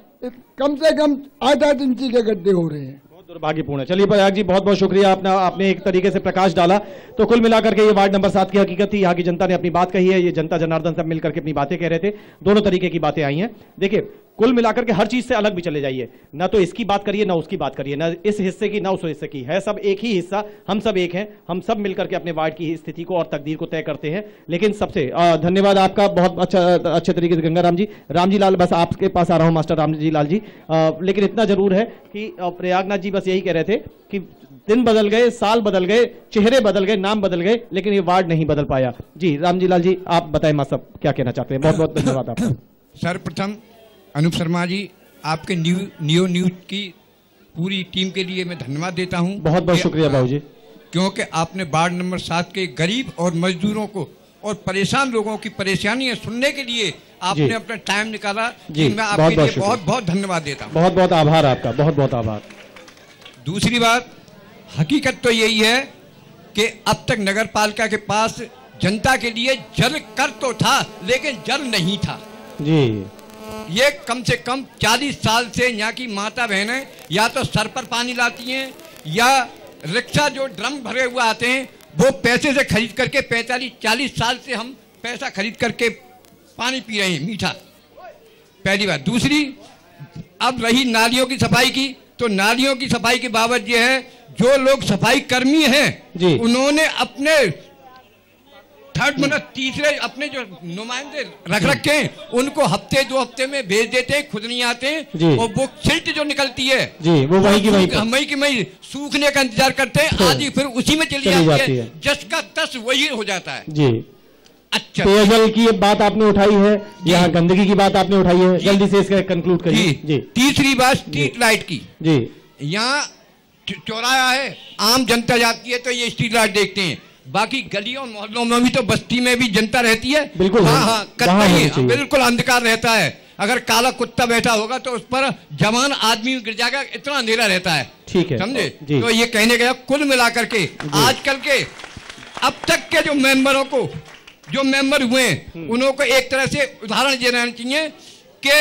कम से कम 8-8 इंची के गड्ढे हो रहे हैं। बहुत दुर्भाग्यपूर्ण है। चलिए प्रयाग जी, बहुत बहुत शुक्रिया, आपने एक तरीके से प्रकाश डाला। तो कुल मिलाकर के ये वार्ड नंबर 7 की हकीकत थी, यहाँ की जनता ने अपनी बात कही है, ये जनता जनार्दन सब मिलकर के अपनी बातें कह रहे थे, दोनों तरीके की बातें आई हैं। देखिए, कुल मिलाकर के हर चीज से अलग भी चले जाइए, ना तो इसकी बात करिए ना उसकी बात करिए, ना इस हिस्से की ना उस हिस्से की, है सब एक ही हिस्सा, हम सब एक हैं, हम सब मिलकर के अपने वार्ड की स्थिति को और तकदीर को तय करते हैं। लेकिन सबसे धन्यवाद आपका, बहुत अच्छे तरीके से गंगाराम जी लाल, बस आपके पास आ रहा हूं मास्टर रामजी लाल जी। लेकिन इतना जरूर है कि प्रयागनाथ जी बस यही कह रहे थे कि दिन बदल गए, साल बदल गए, चेहरे बदल गए, नाम बदल गए, लेकिन ये वार्ड नहीं बदल पाया। जी रामजी लाल जी, आप बताएं मास्टर क्या कहना चाहते हैं। बहुत बहुत धन्यवाद आपका। सर्वप्रथम अनूप शर्मा जी, आपके नियो न्यूज की पूरी टीम के लिए मैं धन्यवाद देता हूं। बहुत बहुत शुक्रिया बाबू जी, क्योंकि आपने वार्ड नंबर 7 के गरीब और मजदूरों को और परेशान लोगों की परेशानियां सुनने के लिए आपने अपना टाइम निकाला जी, मैं आपके लिए बहुत बहुत धन्यवाद देता हूं। बहुत बहुत आभार आपका, बहुत बहुत आभार। दूसरी बात, हकीकत तो यही है कि अब तक नगर पालिका के पास जनता के लिए जल कर तो था, लेकिन जल नहीं था जी। ये कम से कम 40 साल से यहाँ की माता बहनें या तो सर पर पानी लाती हैं या रिक्शा जो ड्रम भरे हुए आते हैं वो पैसे से खरीद करके 45-40 साल से हम पैसा खरीद करके पानी पी रहे हैं मीठा। पहली बात। दूसरी, अब रही नालियों की सफाई की, तो नालियों की सफाई के बाबत ये है, जो लोग सफाई कर्मी हैं उन्होंने अपने थर्ड मतलब तीसरे अपने जो नुमाइंदे रख रखे हैं उनको हफ्ते 2 हफ्ते में भेज देते हैं, खुद नहीं आते हैं, और वो सिल्ट जो निकलती है जी वो वही की वही सूखने का इंतजार करते हैं, आदि फिर उसी में चली जाती है, जिसका तस वही हो जाता है जी। अच्छा, पेयजल की बात आपने उठाई है, यहाँ गंदगी की बात आपने उठाई है, जल्दी से इसका कंक्लूड करिए जी। तीसरी बात स्ट्रीट लाइट की जी। यहाँ चौराहा है, आम जनता जाती है तो ये स्ट्रीट लाइट देखते हैं, बाकी गलियों मोहल्लों में भी तो बस्ती में भी जनता रहती है, बिल्कुल बिल्कुल अंधकार रहता है। अगर काला कुत्ता बैठा होगा तो उस पर जवान आदमी गिर जाएगा, इतना अंधेरा रहता है, ठीक है, समझे। तो ये कहने गया कुल मिलाकर के आजकल के अब तक के जो मेंबर हुए हैं उनको एक तरह से उदाहरण देना चाहिए कि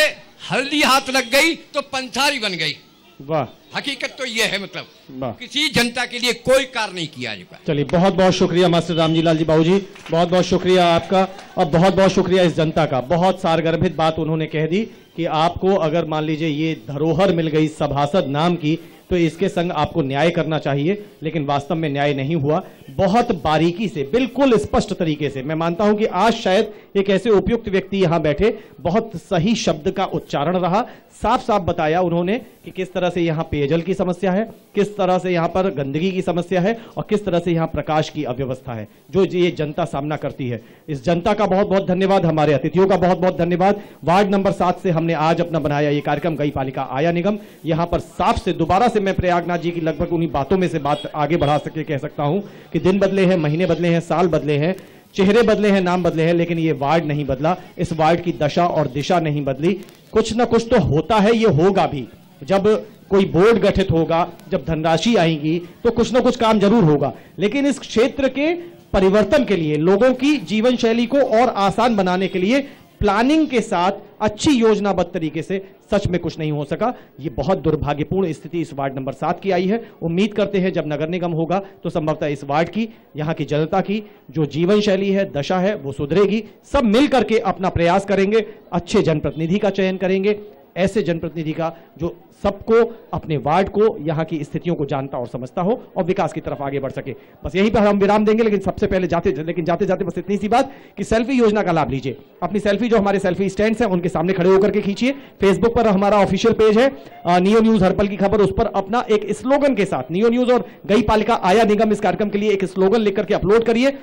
हल्दी हाथ लग गई तो पंसारी बन गई। वाह, हकीकत तो ये है, मतलब किसी जनता के लिए कोई कार्य नहीं किया। चलिए, बहुत बहुत शुक्रिया मास्टर रामजी लाल जी बाबू जी, बहुत बहुत शुक्रिया आपका, और बहुत बहुत शुक्रिया इस जनता का। बहुत सारगर्भित बात उन्होंने कह दी कि आपको अगर मान लीजिए ये धरोहर मिल गई सभासद नाम की तो इसके संग आपको न्याय करना चाहिए, लेकिन वास्तव में न्याय नहीं हुआ। बहुत बारीकी से, बिल्कुल स्पष्ट तरीके से, मैं मानता हूं कि आज शायद एक ऐसे उपयुक्त व्यक्ति यहां बैठे, बहुत सही शब्द का उच्चारण रहा, साफ साफ बताया उन्होंने कि किस तरह से यहां पेयजल की समस्या है, किस तरह से यहां पर गंदगी की समस्या है और किस तरह से यहां प्रकाश की अव्यवस्था है जो ये जनता सामना करती है। इस जनता का बहुत बहुत धन्यवाद, हमारे अतिथियों का बहुत बहुत धन्यवाद। वार्ड नंबर 7 से हमने आज अपना बनाया ये कार्यक्रम गई पालिका आया निगम। यहां पर साफ से दोबारा से मैं प्रयागनाथ जी की लगभग उन्हीं बातों में से बात आगे बढ़ा सके कह सकता हूं कि दिन बदले हैं, महीने बदले हैं, साल बदले हैं, चेहरे बदले हैं, नाम बदले हैं, लेकिन ये वार्ड नहीं बदला। इस वार्ड की दशा और दिशा नहीं बदली। कुछ ना कुछ तो होता है, ये होगा भी। जब कोई बोर्ड गठित होगा, जब धनराशि आएगी, तो कुछ ना कुछ काम जरूर होगा। लेकिन इस क्षेत्र के परिवर्तन के लिए, लोगों की जीवन शैली को और आसान बनाने के लिए प्लानिंग के साथ अच्छी योजनाबद्ध तरीके से सच में कुछ नहीं हो सका। ये बहुत दुर्भाग्यपूर्ण स्थिति इस वार्ड नंबर 7 की आई है। उम्मीद करते हैं जब नगर निगम होगा तो संभवतः इस वार्ड की, यहाँ की जनता की जो जीवन शैली है, दशा है, वो सुधरेगी। सब मिल करके अपना प्रयास करेंगे, अच्छे जनप्रतिनिधि का चयन करेंगे, ऐसे जनप्रतिनिधि का जो सबको, अपने वार्ड को, यहाँ की स्थितियों को जानता और समझता हो और विकास की तरफ आगे बढ़ सके। बस यहीं पर हम विराम देंगे, लेकिन सबसे पहले जाते जाते बस इतनी सी बात कि सेल्फी योजना का लाभ लीजिए। अपनी सेल्फी जो हमारे सेल्फी स्टैंड्स हैं उनके सामने खड़े होकर के खींचिए। फेसबुक पर हमारा ऑफिशियल पेज है नियो न्यूज हर पल की खबर, उस पर अपना एक स्लोगन के साथ नियो न्यूज और गई पालिका आया निगम इस कार्यक्रम के लिए एक स्लोगन लिख करके अपलोड करिए।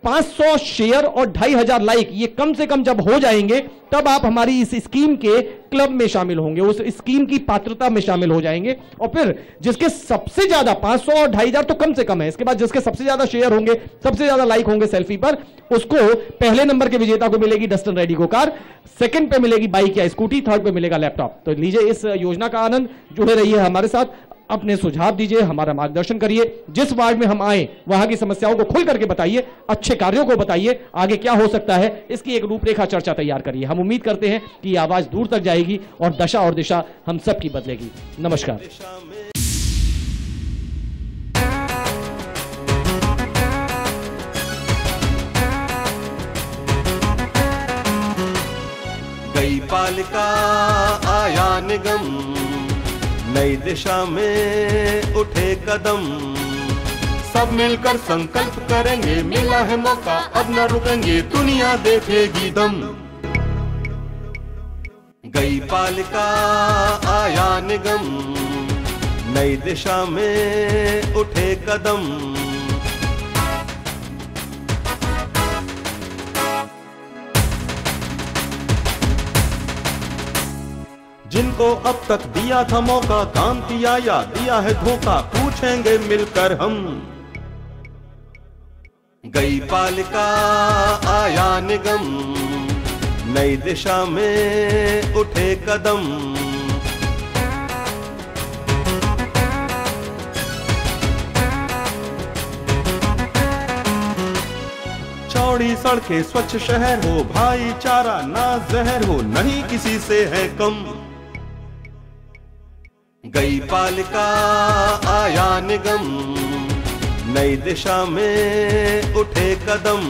500 शेयर और 2500 लाइक ये कम से कम जब हो जाएंगे तब आप हमारी इस स्कीम के क्लब में शामिल होंगे, उस स्कीम की पात्रता में शामिल हो जाएंगे। और फिर जिसके सबसे ज्यादा 500 और 2500 तो कम से कम है, इसके बाद जिसके सबसे ज्यादा शेयर होंगे, सबसे ज्यादा लाइक होंगे सेल्फी पर, उसको पहले नंबर के विजेता को मिलेगी डस्टन रेडिको कार, सेकंड पे मिलेगी बाइक या स्कूटी, थर्ड पे मिलेगा लैपटॉप। तो लीजिए इस योजना का आनंद, जुड़े रहिए हमारे साथ, अपने सुझाव दीजिए, हमारा मार्गदर्शन करिए। जिस वार्ड में हम आए वहां की समस्याओं को खुल करके बताइए, अच्छे कार्यों को बताइए, आगे क्या हो सकता है इसकी एक रूपरेखा चर्चा तैयार करिए। हम उम्मीद करते हैं कि ये आवाज दूर तक जाएगी और दशा और दिशा हम सबकी बदलेगी। नमस्कार। गई पालिका आया निगम, नई दिशा में उठे कदम, सब मिलकर संकल्प करेंगे, मिला है मौका अब न रुकेंगे, दुनिया देखेगी दम। गई पालिका आया निगम, नई दिशा में उठे कदम, जिनको अब तक दिया था मौका, काम किया या दिया है धोखा, पूछेंगे मिलकर हम। गई पालिका आया निगम, नई दिशा में उठे कदम, चौड़ी सड़कें, स्वच्छ शहर हो, भाईचारा ना जहर हो, नहीं किसी से है कम। गई पालिका आया निगम, नई दिशा में उठे कदम।